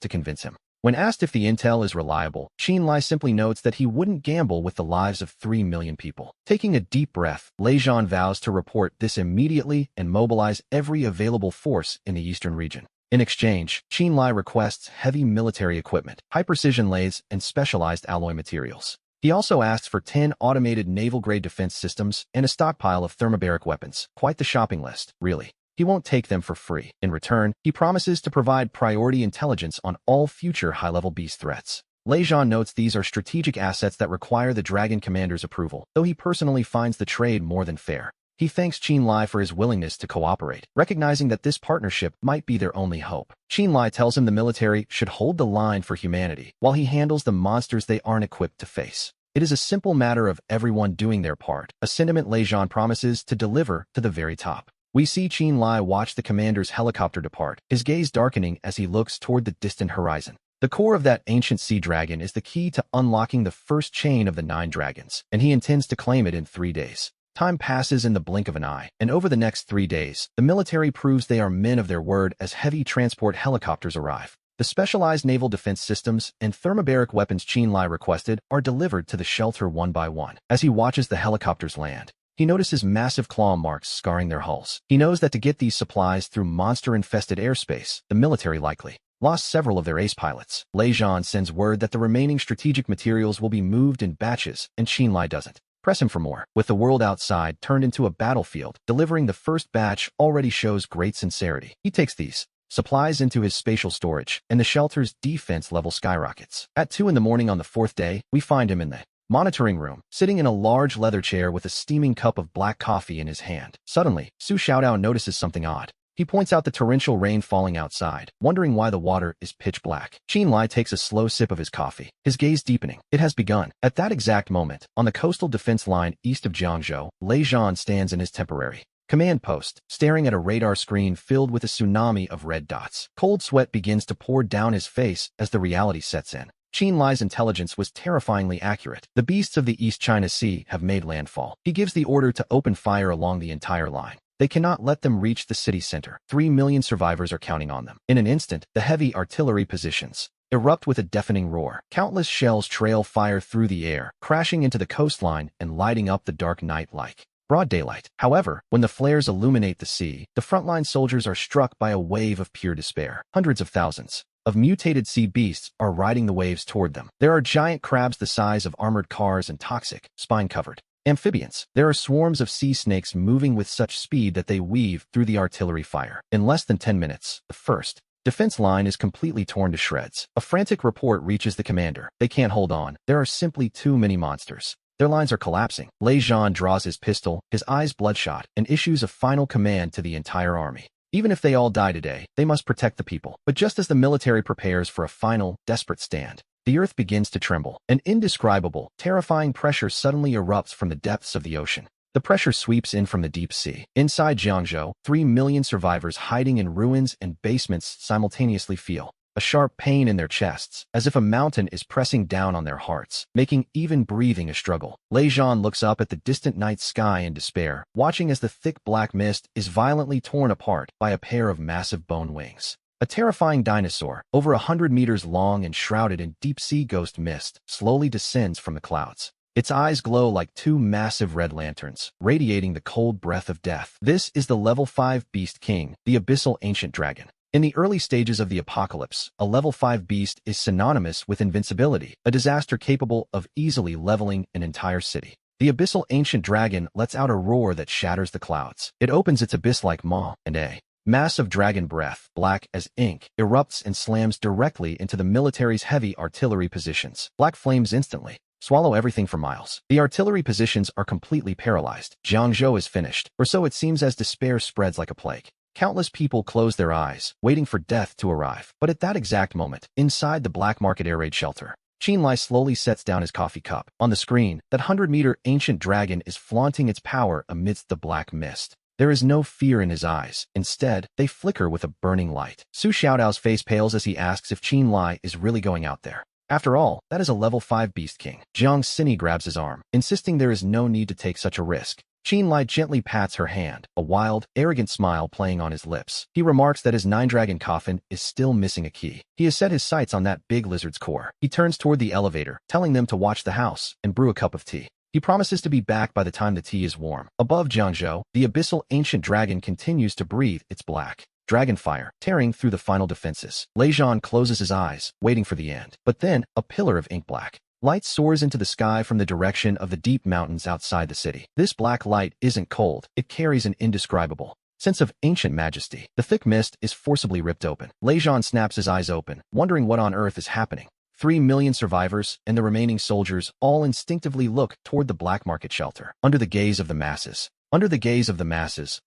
to convince him. When asked if the intel is reliable, Qin simply notes that he wouldn't gamble with the lives of 3 million people. Taking a deep breath, Lejean vows to report this immediately and mobilize every available force in the eastern region. In exchange, Qin requests heavy military equipment, high-precision lathes, and specialized alloy materials. He also asks for 10 automated naval-grade defense systems and a stockpile of thermobaric weapons. Quite the shopping list, really. He won't take them for free. In return, he promises to provide priority intelligence on all future high-level beast threats. Lejean notes these are strategic assets that require the Dragon Commander's approval, though he personally finds the trade more than fair. He thanks Qin for his willingness to cooperate, recognizing that this partnership might be their only hope. Qin tells him the military should hold the line for humanity, while he handles the monsters they aren't equipped to face. It is a simple matter of everyone doing their part, a sentiment Lejean promises to deliver to the very top. We see Qin watch the commander's helicopter depart, his gaze darkening as he looks toward the distant horizon. The core of that ancient sea dragon is the key to unlocking the first chain of the 9 dragons, and he intends to claim it in 3 days. Time passes in the blink of an eye, and over the next 3 days, the military proves they are men of their word as heavy transport helicopters arrive. The specialized naval defense systems and thermobaric weapons Qin requested are delivered to the shelter one by one. As he watches the helicopters land, he notices massive claw marks scarring their hulls. He knows that to get these supplies through monster-infested airspace, the military likely lost several of their ace pilots. Lejean sends word that the remaining strategic materials will be moved in batches, and Qin doesn't press him for more. With the world outside turned into a battlefield, delivering the first batch already shows great sincerity. He takes these supplies into his spatial storage, and the shelter's defense level skyrockets. At 2 in the morning on the 4th day, we find him in the monitoring room, sitting in a large leather chair with a steaming cup of black coffee in his hand. Suddenly, Su Xiaodao notices something odd. He points out the torrential rain falling outside, wondering why the water is pitch black. Qin takes a slow sip of his coffee, his gaze deepening. It has begun. At that exact moment, on the coastal defense line east of Jiangzhou, Lejean stands in his temporary command post, staring at a radar screen filled with a tsunami of red dots. Cold sweat begins to pour down his face as the reality sets in. Qin intelligence was terrifyingly accurate. The beasts of the East China Sea have made landfall. He gives the order to open fire along the entire line. They cannot let them reach the city center. 3 million survivors are counting on them. In an instant, the heavy artillery positions erupt with a deafening roar. Countless shells trail fire through the air, crashing into the coastline and lighting up the dark night like broad daylight. However, when the flares illuminate the sea, the frontline soldiers are struck by a wave of pure despair. Hundreds of thousands of mutated sea beasts are riding the waves toward them. There are giant crabs the size of armored cars and toxic, spine-covered amphibians. There are swarms of sea snakes moving with such speed that they weave through the artillery fire. In less than 10 minutes, the first defense line is completely torn to shreds. A frantic report reaches the commander. They can't hold on. There are simply too many monsters. Their lines are collapsing. Lejean draws his pistol, his eyes bloodshot, and issues a final command to the entire army. Even if they all die today, they must protect the people. But just as the military prepares for a final, desperate stand, the earth begins to tremble. An indescribable, terrifying pressure suddenly erupts from the depths of the ocean. The pressure sweeps in from the deep sea. Inside Jiangzhou, 3 million survivors hiding in ruins and basements simultaneously feel a sharp pain in their chests, as if a mountain is pressing down on their hearts, making even breathing a struggle. Lejean looks up at the distant night sky in despair, watching as the thick black mist is violently torn apart by a pair of massive bone wings. A terrifying dinosaur, over 100 meters long and shrouded in deep-sea ghost mist, slowly descends from the clouds. Its eyes glow like 2 massive red lanterns, radiating the cold breath of death. This is the Level 5 Beast King, the abyssal ancient dragon. In the early stages of the apocalypse, a Level 5 beast is synonymous with invincibility, a disaster capable of easily leveling an entire city. The abyssal ancient dragon lets out a roar that shatters the clouds. It opens its abyss like maw, and a mass of dragon breath, black as ink, erupts and slams directly into the military's heavy artillery positions. Black flames instantly swallow everything for miles. The artillery positions are completely paralyzed. Jiangzhou is finished, or so it seems as despair spreads like a plague. Countless people close their eyes, waiting for death to arrive. But at that exact moment, inside the black market air raid shelter, Qinlai slowly sets down his coffee cup. On the screen, that 100-meter ancient dragon is flaunting its power amidst the black mist. There is no fear in his eyes. Instead, they flicker with a burning light. Su Xiaodao's face pales as he asks if Qinlai is really going out there. After all, that is a level 5 Beast King. Jiang Xini grabs his arm, insisting there is no need to take such a risk. Qinlai gently pats her hand, a wild, arrogant smile playing on his lips. He remarks that his 9-dragon coffin is still missing a key. He has set his sights on that big lizard's core. He turns toward the elevator, telling them to watch the house and brew a cup of tea. He promises to be back by the time the tea is warm. Above Jiangzhou, the abyssal ancient dragon continues to breathe its black dragon fire, tearing through the final defenses. Lei Zhan closes his eyes, waiting for the end. But then, a pillar of ink black light soars into the sky from the direction of the deep mountains outside the city. This black light isn't cold. It carries an indescribable sense of ancient majesty. The thick mist is forcibly ripped open. Lei Zhan snaps his eyes open, wondering what on earth is happening. 3 million survivors and the remaining soldiers all instinctively look toward the black market shelter. Under the gaze of the masses,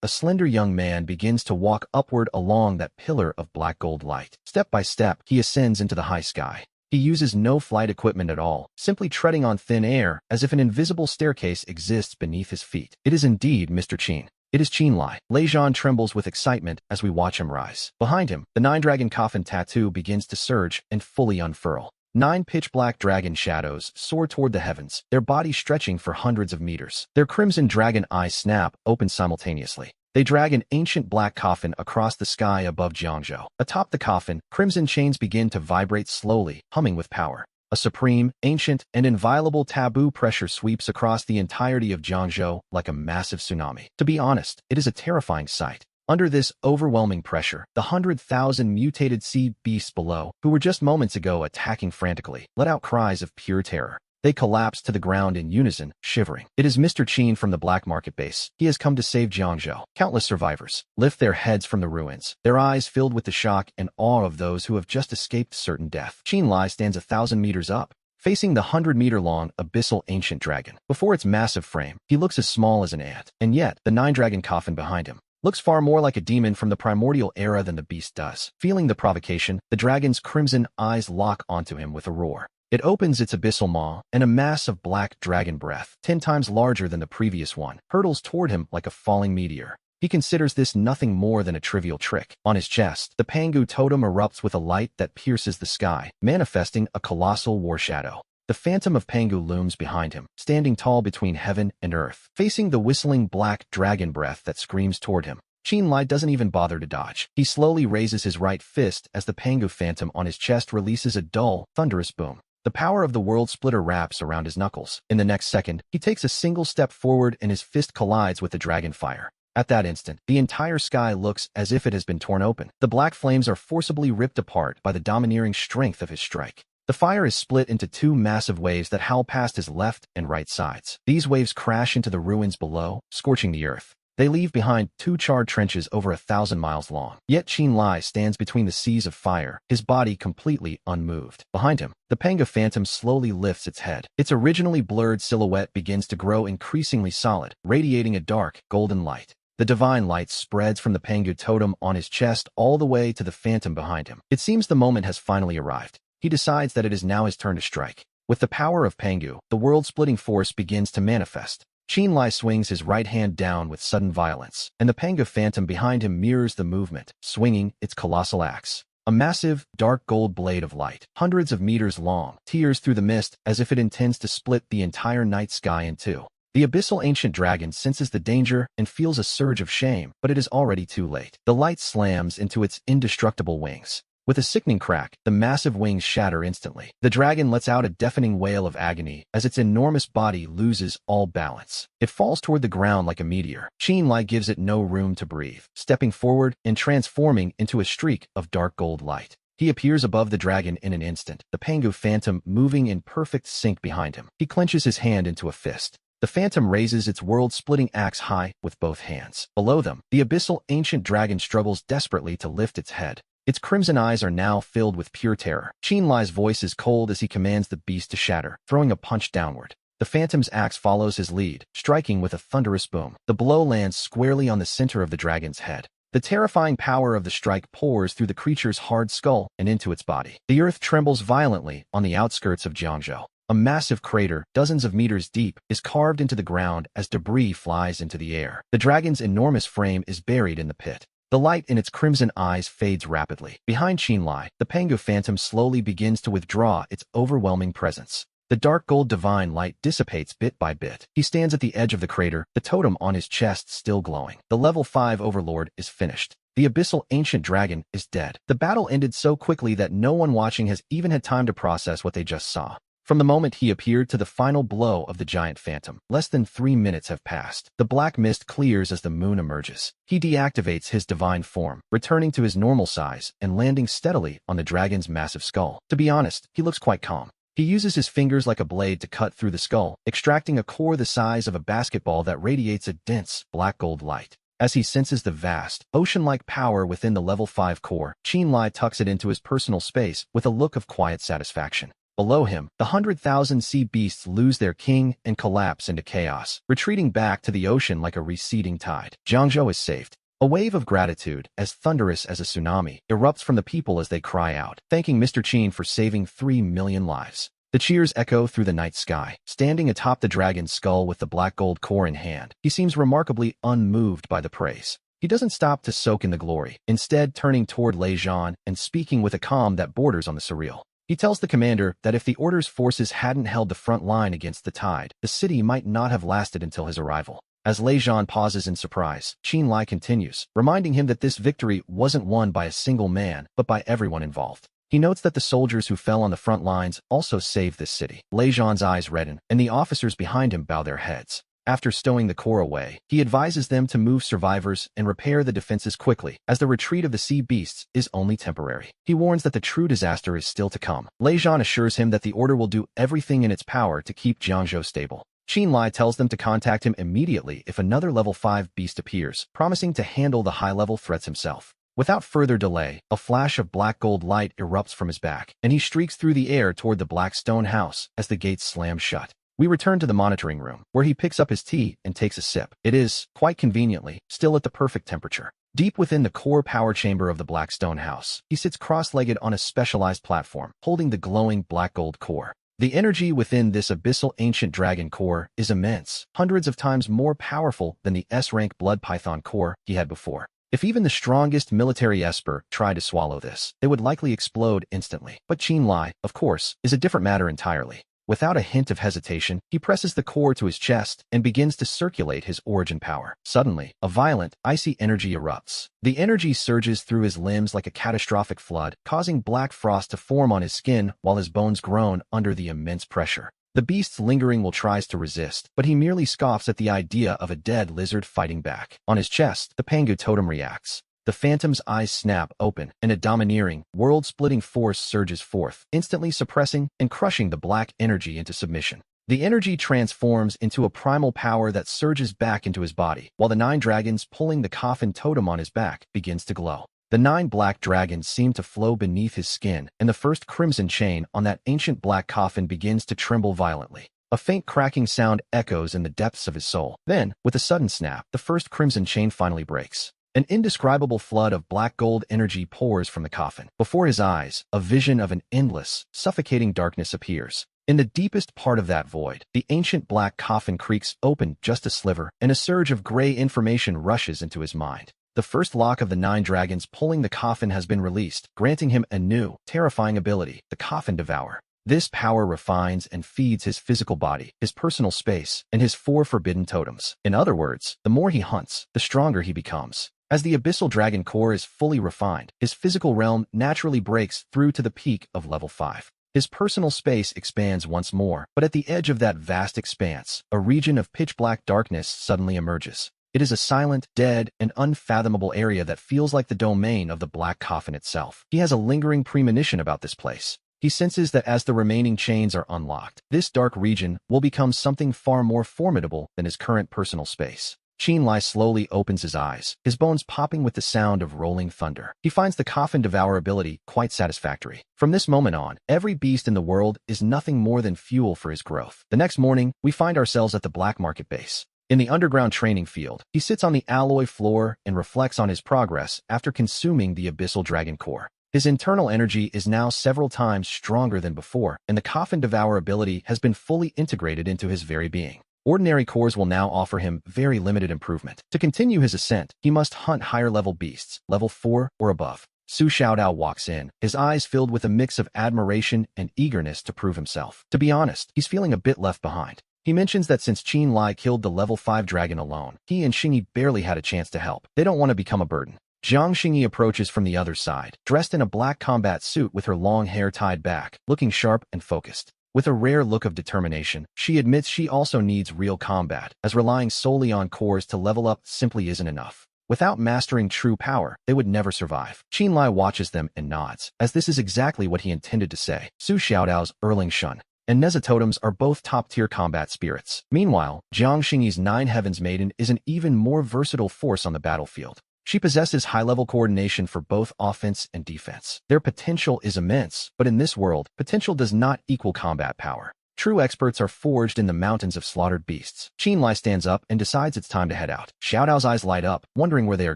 a slender young man begins to walk upward along that pillar of black gold light. Step by step, he ascends into the high sky. He uses no flight equipment at all, simply treading on thin air as if an invisible staircase exists beneath his feet. It is indeed Mr. Qin. It is Qinlai. Lei Zhan trembles with excitement as we watch him rise. Behind him, the 9-dragon coffin tattoo begins to surge and fully unfurl. 9 pitch-black dragon shadows soar toward the heavens, their bodies stretching for hundreds of meters. Their crimson dragon eyes snap open simultaneously. They drag an ancient black coffin across the sky above Jiangzhou. Atop the coffin, crimson chains begin to vibrate slowly, humming with power. A supreme, ancient, and inviolable taboo pressure sweeps across the entirety of Jiangzhou like a massive tsunami. To be honest, it is a terrifying sight. Under this overwhelming pressure, the 100,000 mutated sea beasts below, who were just moments ago attacking frantically, let out cries of pure terror. They collapse to the ground in unison, shivering. It is Mr. Qin from the black market base. He has come to save Jiangzhou. Countless survivors lift their heads from the ruins, their eyes filled with the shock and awe of those who have just escaped certain death. Qinlai stands 1,000 meters up, facing the 100-meter-long abyssal ancient dragon. Before its massive frame, he looks as small as an ant. And yet, the 9-dragon coffin behind him looks far more like a demon from the primordial era than the beast does. Feeling the provocation, the dragon's crimson eyes lock onto him with a roar. It opens its abyssal maw, and a mass of black dragon breath, 10 times larger than the previous one, hurtles toward him like a falling meteor. He considers this nothing more than a trivial trick. On his chest, the Pangu totem erupts with a light that pierces the sky, manifesting a colossal war shadow. The phantom of Pangu looms behind him, standing tall between heaven and earth, facing the whistling black dragon breath that screams toward him. Qinlai doesn't even bother to dodge. He slowly raises his right fist as the Pangu phantom on his chest releases a dull, thunderous boom. The power of the world splitter wraps around his knuckles. In the next second, he takes a single step forward and his fist collides with the dragon fire. At that instant, the entire sky looks as if it has been torn open. The black flames are forcibly ripped apart by the domineering strength of his strike. The fire is split into 2 massive waves that howl past his left and right sides. These waves crash into the ruins below, scorching the earth. They leave behind 2 charred trenches over 1,000 miles long. Yet Qinlai stands between the seas of fire, his body completely unmoved. Behind him, the Pangu phantom slowly lifts its head. Its originally blurred silhouette begins to grow increasingly solid, radiating a dark, golden light. The divine light spreads from the Pangu totem on his chest all the way to the phantom behind him. It seems the moment has finally arrived. He decides that it is now his turn to strike. With the power of Pangu, the world-splitting force begins to manifest. Qinlai swings his right hand down with sudden violence, and the Pangu phantom behind him mirrors the movement, swinging its colossal axe. A massive, dark gold blade of light, hundreds of meters long, tears through the mist as if it intends to split the entire night sky in 2. The abyssal ancient dragon senses the danger and feels a surge of shame, but it is already too late. The light slams into its indestructible wings. With a sickening crack, the massive wings shatter instantly. The dragon lets out a deafening wail of agony as its enormous body loses all balance. It falls toward the ground like a meteor. Qinlai gives it no room to breathe, stepping forward and transforming into a streak of dark gold light. He appears above the dragon in an instant, the Pangu phantom moving in perfect sync behind him. He clenches his hand into a fist. The phantom raises its world-splitting axe high with both hands. Below them, the abyssal ancient dragon struggles desperately to lift its head. Its crimson eyes are now filled with pure terror. Qinlai's voice is cold as he commands the beast to shatter, throwing a punch downward. The phantom's axe follows his lead, striking with a thunderous boom. The blow lands squarely on the center of the dragon's head. The terrifying power of the strike pours through the creature's hard skull and into its body. The earth trembles violently on the outskirts of Jiangzhou. A massive crater, dozens of meters deep, is carved into the ground as debris flies into the air. The dragon's enormous frame is buried in the pit. The light in its crimson eyes fades rapidly. Behind Qinlai, the Pangu phantom slowly begins to withdraw its overwhelming presence. The dark gold divine light dissipates bit by bit. He stands at the edge of the crater, the totem on his chest still glowing. The level 5 overlord is finished. The abyssal ancient dragon is dead. The battle ended so quickly that no one watching has even had time to process what they just saw. From the moment he appeared to the final blow of the giant phantom, less than 3 minutes have passed. The black mist clears as the moon emerges. He deactivates his divine form, returning to his normal size and landing steadily on the dragon's massive skull. To be honest, he looks quite calm. He uses his fingers like a blade to cut through the skull, extracting a core the size of a basketball that radiates a dense, black gold light. As he senses the vast, ocean-like power within the level 5 core, Qinlai tucks it into his personal space with a look of quiet satisfaction. Below him, the 100,000 sea beasts lose their king and collapse into chaos, retreating back to the ocean like a receding tide. Jiangzhou is saved. A wave of gratitude, as thunderous as a tsunami, erupts from the people as they cry out, thanking Mr. Qin for saving 3 million lives. The cheers echo through the night sky. Standing atop the dragon's skull with the black gold core in hand, he seems remarkably unmoved by the praise. He doesn't stop to soak in the glory, instead turning toward Lei Zhan and speaking with a calm that borders on the surreal. He tells the commander that if the Order's forces hadn't held the front line against the tide, the city might not have lasted until his arrival. As Lei Zhan pauses in surprise, Qinlai continues, reminding him that this victory wasn't won by a single man, but by everyone involved. He notes that the soldiers who fell on the front lines also saved this city. Lei Zhan's eyes redden, and the officers behind him bow their heads. After stowing the core away, he advises them to move survivors and repair the defenses quickly, as the retreat of the sea beasts is only temporary. He warns that the true disaster is still to come. Lei Zhan assures him that the Order will do everything in its power to keep Jiangzhou stable. Qinlai tells them to contact him immediately if another level 5 beast appears, promising to handle the high-level threats himself. Without further delay, a flash of black gold light erupts from his back, and he streaks through the air toward the black stone house as the gates slam shut. We return to the monitoring room, where he picks up his tea and takes a sip. It is, quite conveniently, still at the perfect temperature. Deep within the core power chamber of the black stone house, he sits cross-legged on a specialized platform, holding the glowing black gold core. The energy within this abyssal ancient dragon core is immense, hundreds of times more powerful than the S-rank blood python core he had before. If even the strongest military esper tried to swallow this, it would likely explode instantly. But Qinlai, of course, is a different matter entirely. Without a hint of hesitation, he presses the core to his chest and begins to circulate his origin power. Suddenly, a violent, icy energy erupts. The energy surges through his limbs like a catastrophic flood, causing black frost to form on his skin while his bones groan under the immense pressure. The beast's lingering will tries to resist, but he merely scoffs at the idea of a dead lizard fighting back. On his chest, the Pangu totem reacts. The phantom's eyes snap open, and a domineering, world-splitting force surges forth, instantly suppressing and crushing the black energy into submission. The energy transforms into a primal power that surges back into his body, while the 9 dragons pulling the coffin totem on his back begins to glow. The 9 black dragons seem to flow beneath his skin, and the first crimson chain on that ancient black coffin begins to tremble violently. A faint cracking sound echoes in the depths of his soul. Then, with a sudden snap, the first crimson chain finally breaks. An indescribable flood of black gold energy pours from the coffin. Before his eyes, a vision of an endless, suffocating darkness appears. In the deepest part of that void, the ancient black coffin creaks open just a sliver, and a surge of gray information rushes into his mind. The first lock of the 9 dragons pulling the coffin has been released, granting him a new, terrifying ability, the Coffin Devourer. This power refines and feeds his physical body, his personal space, and his 4 forbidden totems. In other words, the more he hunts, the stronger he becomes. As the abyssal dragon core is fully refined, his physical realm naturally breaks through to the peak of level 5. His personal space expands once more, but at the edge of that vast expanse, a region of pitch-black darkness suddenly emerges. It is a silent, dead, and unfathomable area that feels like the domain of the black coffin itself. He has a lingering premonition about this place. He senses that as the remaining chains are unlocked, this dark region will become something far more formidable than his current personal space. Qin slowly opens his eyes, his bones popping with the sound of rolling thunder. He finds the coffin devour ability quite satisfactory. From this moment on, every beast in the world is nothing more than fuel for his growth. The next morning, we find ourselves at the black market base. In the underground training field, he sits on the alloy floor and reflects on his progress after consuming the abyssal dragon core. His internal energy is now several times stronger than before, and the coffin devour ability has been fully integrated into his very being. Ordinary cores will now offer him very limited improvement. To continue his ascent, he must hunt higher-level beasts, level 4 or above. Su Xiaodao walks in, his eyes filled with a mix of admiration and eagerness to prove himself. To be honest, he's feeling a bit left behind. He mentions that since Qin killed the level 5 dragon alone, he and Xingyi barely had a chance to help. They don't want to become a burden. Jiang Xingyi approaches from the other side, dressed in a black combat suit with her long hair tied back, looking sharp and focused. With a rare look of determination, she admits she also needs real combat, as relying solely on cores to level up simply isn't enough. Without mastering true power, they would never survive. Qin watches them and nods, as this is exactly what he intended to say. Su Xiaodao's Erling Shun and Neza totems are both top-tier combat spirits. Meanwhile, Jiang Xingyi's Nine Heavens Maiden is an even more versatile force on the battlefield. She possesses high-level coordination for both offense and defense. Their potential is immense, but in this world, potential does not equal combat power. True experts are forged in the mountains of slaughtered beasts. Qin stands up and decides it's time to head out. Xiaodao's eyes light up, wondering where they are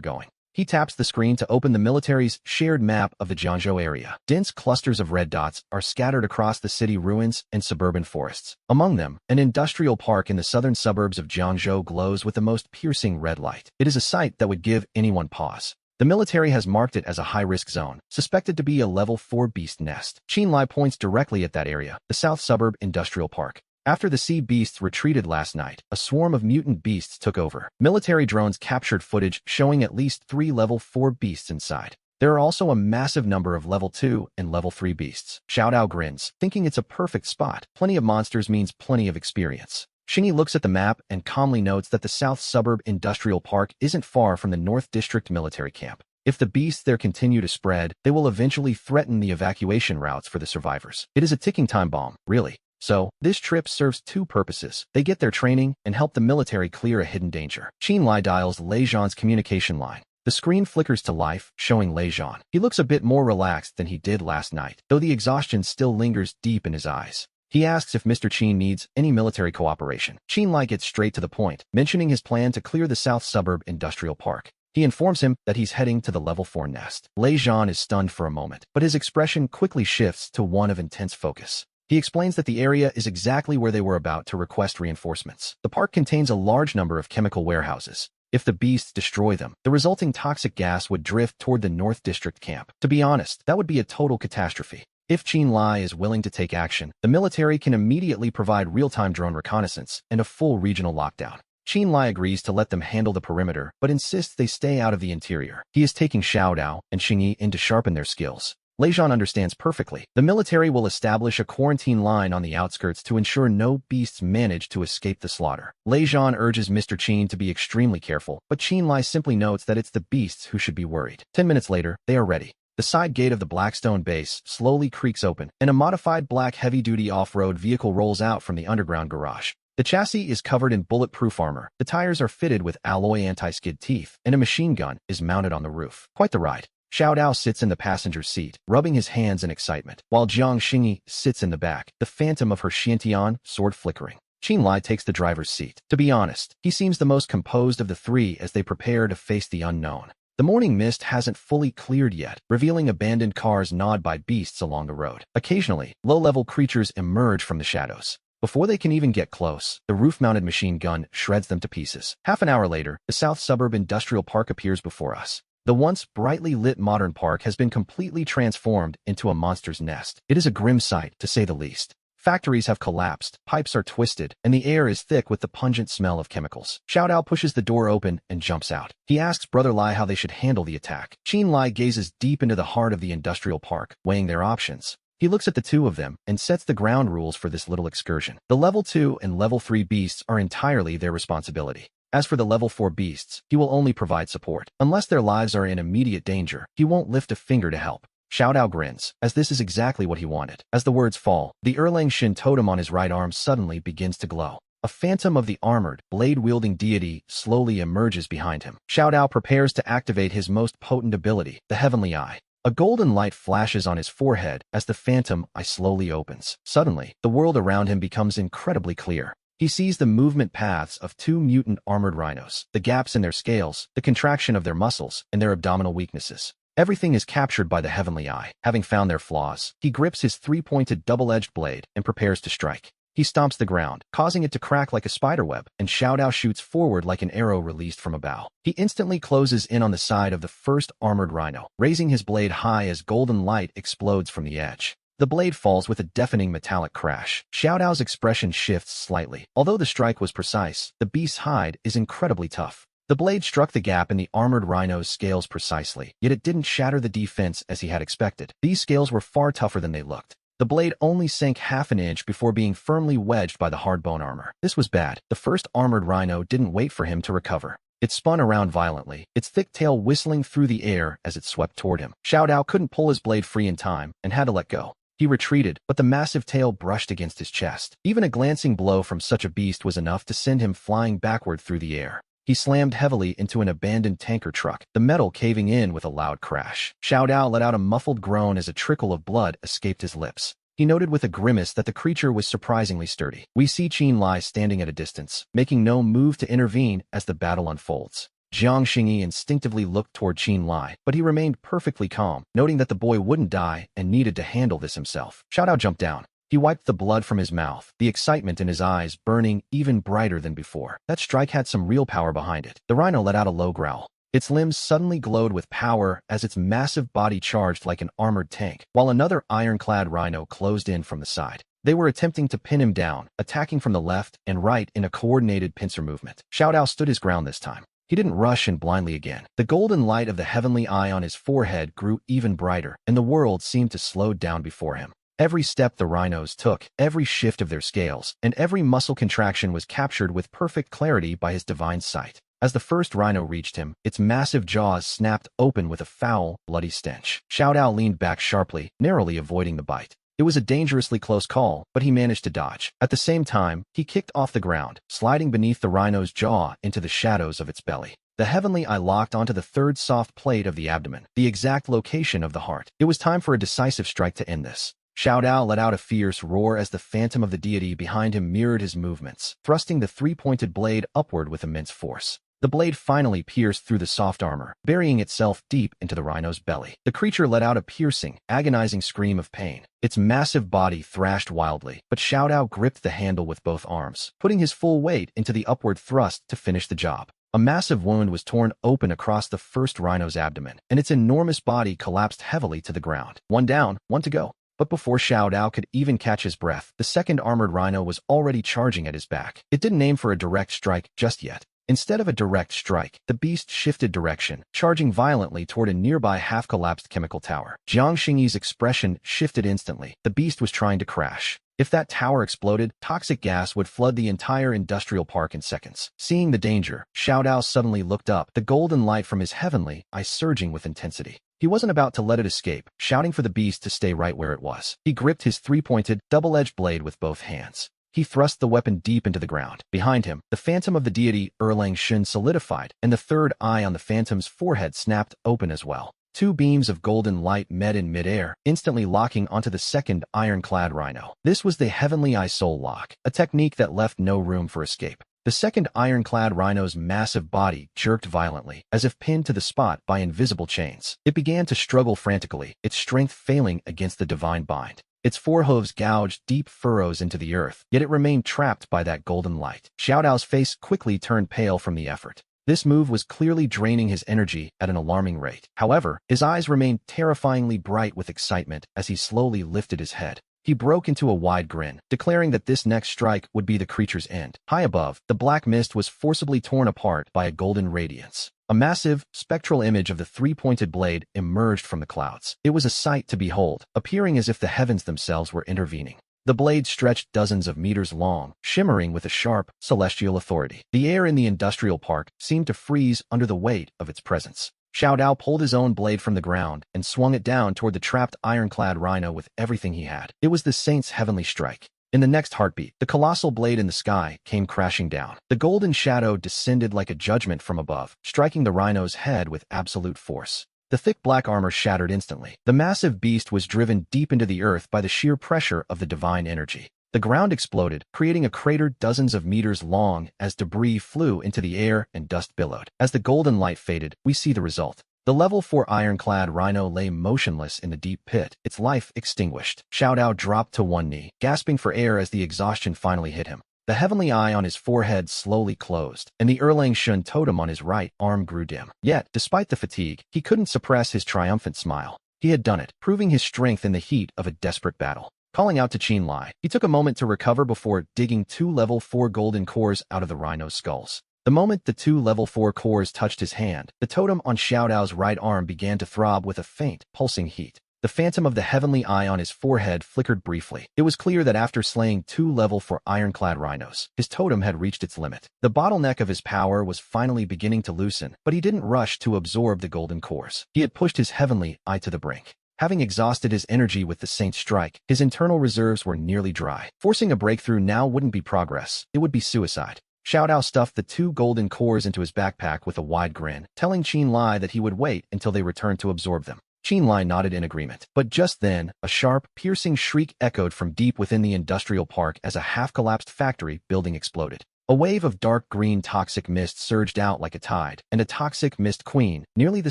going. He taps the screen to open the military's shared map of the Jiangzhou area. Dense clusters of red dots are scattered across the city ruins and suburban forests. Among them, an industrial park in the southern suburbs of Jiangzhou glows with the most piercing red light. It is a sight that would give anyone pause. The military has marked it as a high-risk zone, suspected to be a level 4 beast nest. Qin points directly at that area, the south suburb industrial park. After the sea beasts retreated last night, a swarm of mutant beasts took over. Military drones captured footage showing at least 3 level 4 beasts inside. There are also a massive number of level 2 and level 3 beasts. Xiaodao grins, thinking it's a perfect spot. Plenty of monsters means plenty of experience. Xingyi looks at the map and calmly notes that the south suburb industrial park isn't far from the North District military camp. If the beasts there continue to spread, they will eventually threaten the evacuation routes for the survivors. It is a ticking time bomb, really. So, this trip serves 2 purposes. They get their training and help the military clear a hidden danger. Qin dials Lei Zhan's communication line. The screen flickers to life, showing Lei Zhan. He looks a bit more relaxed than he did last night, though the exhaustion still lingers deep in his eyes. He asks if Mr. Qin needs any military cooperation. Qin gets straight to the point, mentioning his plan to clear the south suburb industrial park. He informs him that he's heading to the level 4 nest. Lei Zhan is stunned for a moment, but his expression quickly shifts to one of intense focus. He explains that the area is exactly where they were about to request reinforcements. The park contains a large number of chemical warehouses. If the beasts destroy them, the resulting toxic gas would drift toward the North District camp. To be honest, that would be a total catastrophe. If Qin is willing to take action, the military can immediately provide real-time drone reconnaissance and a full regional lockdown. Qin agrees to let them handle the perimeter, but insists they stay out of the interior. He is taking Xiaodao and Xingyi in to sharpen their skills. Lei Zhan understands perfectly. The military will establish a quarantine line on the outskirts to ensure no beasts manage to escape the slaughter. Lei Zhan urges Mr. Qin to be extremely careful, but Qin simply notes that it's the beasts who should be worried. 10 minutes later, they are ready. The side gate of the Blackstone base slowly creaks open, and a modified black heavy-duty off-road vehicle rolls out from the underground garage. The chassis is covered in bulletproof armor, the tires are fitted with alloy anti-skid teeth, and a machine gun is mounted on the roof. Quite the ride. Xiaodao sits in the passenger seat, rubbing his hands in excitement, while Jiang Xingyi sits in the back, the phantom of her Xiantian sword flickering. Qin takes the driver's seat. To be honest, he seems the most composed of the 3 as they prepare to face the unknown. The morning mist hasn't fully cleared yet, revealing abandoned cars gnawed by beasts along the road. Occasionally, low-level creatures emerge from the shadows. Before they can even get close, the roof-mounted machine gun shreds them to pieces. Half an hour later, the south suburb industrial park appears before us. The once brightly lit modern park has been completely transformed into a monster's nest. It is a grim sight, to say the least. Factories have collapsed, pipes are twisted, and the air is thick with the pungent smell of chemicals. Xiaodao pushes the door open and jumps out. He asks Brother Lai how they should handle the attack. Qin gazes deep into the heart of the industrial park, weighing their options. He looks at the 2 of them and sets the ground rules for this little excursion. The level 2 and level 3 beasts are entirely their responsibility. As for the level 4 beasts, he will only provide support. Unless their lives are in immediate danger, he won't lift a finger to help. Xiaodao grins, as this is exactly what he wanted. As the words fall, the Erlang Shin totem on his right arm suddenly begins to glow. A phantom of the armored, blade-wielding deity slowly emerges behind him. Xiaodao prepares to activate his most potent ability, the Heavenly Eye. A golden light flashes on his forehead as the phantom eye slowly opens. Suddenly, the world around him becomes incredibly clear. He sees the movement paths of two mutant armored rhinos, the gaps in their scales, the contraction of their muscles, and their abdominal weaknesses. Everything is captured by the Heavenly Eye. Having found their flaws, he grips his three-pointed double-edged blade and prepares to strike. He stomps the ground, causing it to crack like a spiderweb, and Xiaodao shoots forward like an arrow released from a bow. He instantly closes in on the side of the first armored rhino, raising his blade high as golden light explodes from the edge. The blade falls with a deafening metallic crash. Xiaodao's expression shifts slightly. Although the strike was precise, the beast's hide is incredibly tough. The blade struck the gap in the armored rhino's scales precisely, yet it didn't shatter the defense as he had expected. These scales were far tougher than they looked. The blade only sank half an inch before being firmly wedged by the hard bone armor. This was bad. The first armored rhino didn't wait for him to recover. It spun around violently, its thick tail whistling through the air as it swept toward him. Xiaodao couldn't pull his blade free in time and had to let go. He retreated, but the massive tail brushed against his chest. Even a glancing blow from such a beast was enough to send him flying backward through the air. He slammed heavily into an abandoned tanker truck, the metal caving in with a loud crash. Xiaodao let out a muffled groan as a trickle of blood escaped his lips. He noted with a grimace that the creature was surprisingly sturdy. We see Qin Lai standing at a distance, making no move to intervene as the battle unfolds. Jiang Xingyi instinctively looked toward Qin Lai, but he remained perfectly calm, noting that the boy wouldn't die and needed to handle this himself. Xiaodao jumped down. He wiped the blood from his mouth, the excitement in his eyes burning even brighter than before. That strike had some real power behind it. The rhino let out a low growl. Its limbs suddenly glowed with power as its massive body charged like an armored tank, while another ironclad rhino closed in from the side. They were attempting to pin him down, attacking from the left and right in a coordinated pincer movement. Xiaodao stood his ground this time. He didn't rush in blindly again. The golden light of the Heavenly Eye on his forehead grew even brighter, and the world seemed to slow down before him. Every step the rhinos took, every shift of their scales, and every muscle contraction was captured with perfect clarity by his divine sight. As the first rhino reached him, its massive jaws snapped open with a foul, bloody stench. Xiaodao leaned back sharply, narrowly avoiding the bite. It was a dangerously close call, but he managed to dodge. At the same time, he kicked off the ground, sliding beneath the rhino's jaw into the shadows of its belly. The Heavenly Eye locked onto the third soft plate of the abdomen, the exact location of the heart. It was time for a decisive strike to end this. Xiaodao let out a fierce roar as the phantom of the deity behind him mirrored his movements, thrusting the three-pointed blade upward with immense force. The blade finally pierced through the soft armor, burying itself deep into the rhino's belly. The creature let out a piercing, agonizing scream of pain. Its massive body thrashed wildly, but Xiaodao gripped the handle with both arms, putting his full weight into the upward thrust to finish the job. A massive wound was torn open across the first rhino's abdomen, and its enormous body collapsed heavily to the ground. One down, one to go. But before Xiaodao could even catch his breath, the second armored rhino was already charging at his back. It didn't aim for a direct strike just yet. Instead of a direct strike, the beast shifted direction, charging violently toward a nearby half-collapsed chemical tower. Jiang Xingyi's expression shifted instantly. The beast was trying to crash. If that tower exploded, toxic gas would flood the entire industrial park in seconds. Seeing the danger, Xiaodao suddenly looked up, the golden light from his heavenly eye surging with intensity. He wasn't about to let it escape, shouting for the beast to stay right where it was. He gripped his three-pointed, double-edged blade with both hands. He thrust the weapon deep into the ground. Behind him, the phantom of the deity Erlang Shin solidified, and the third eye on the phantom's forehead snapped open as well. Two beams of golden light met in midair, instantly locking onto the second ironclad rhino. This was the Heavenly Eye Soul Lock, a technique that left no room for escape. The second ironclad rhino's massive body jerked violently, as if pinned to the spot by invisible chains. It began to struggle frantically, its strength failing against the divine bind. Its forehooves gouged deep furrows into the earth, yet it remained trapped by that golden light. Xiaodao's face quickly turned pale from the effort. This move was clearly draining his energy at an alarming rate. However, his eyes remained terrifyingly bright with excitement as he slowly lifted his head. He broke into a wide grin, declaring that this next strike would be the creature's end. High above, the black mist was forcibly torn apart by a golden radiance. A massive, spectral image of the three-pointed blade emerged from the clouds. It was a sight to behold, appearing as if the heavens themselves were intervening. The blade stretched dozens of meters long, shimmering with a sharp, celestial authority. The air in the industrial park seemed to freeze under the weight of its presence. Xiao Dao pulled his own blade from the ground and swung it down toward the trapped ironclad rhino with everything he had. It was the saint's heavenly strike. In the next heartbeat, the colossal blade in the sky came crashing down. The golden shadow descended like a judgment from above, striking the rhino's head with absolute force. The thick black armor shattered instantly. The massive beast was driven deep into the earth by the sheer pressure of the divine energy. The ground exploded, creating a crater dozens of meters long as debris flew into the air and dust billowed. As the golden light faded, we see the result. The level 4 ironclad rhino lay motionless in the deep pit, its life extinguished. Xiao Dao dropped to one knee, gasping for air as the exhaustion finally hit him. The heavenly eye on his forehead slowly closed, and the Erlang Shun totem on his right arm grew dim. Yet, despite the fatigue, he couldn't suppress his triumphant smile. He had done it, proving his strength in the heat of a desperate battle. Calling out to Qin Lai, he took a moment to recover before digging 2 level 4 golden cores out of the rhino's skulls. The moment the 2 level 4 cores touched his hand, the totem on Xiao Dao's right arm began to throb with a faint, pulsing heat. The phantom of the heavenly eye on his forehead flickered briefly. It was clear that after slaying 2 level 4 ironclad rhinos, his totem had reached its limit. The bottleneck of his power was finally beginning to loosen, but he didn't rush to absorb the golden cores. He had pushed his heavenly eye to the brink. Having exhausted his energy with the Saint's strike, his internal reserves were nearly dry. Forcing a breakthrough now wouldn't be progress, it would be suicide. Xiao Dao stuffed the 2 golden cores into his backpack with a wide grin, telling Qin Lai that he would wait until they returned to absorb them. Qin Lai nodded in agreement. But just then, a sharp, piercing shriek echoed from deep within the industrial park as a half-collapsed factory building exploded. A wave of dark green toxic mist surged out like a tide, and a toxic mist queen, nearly the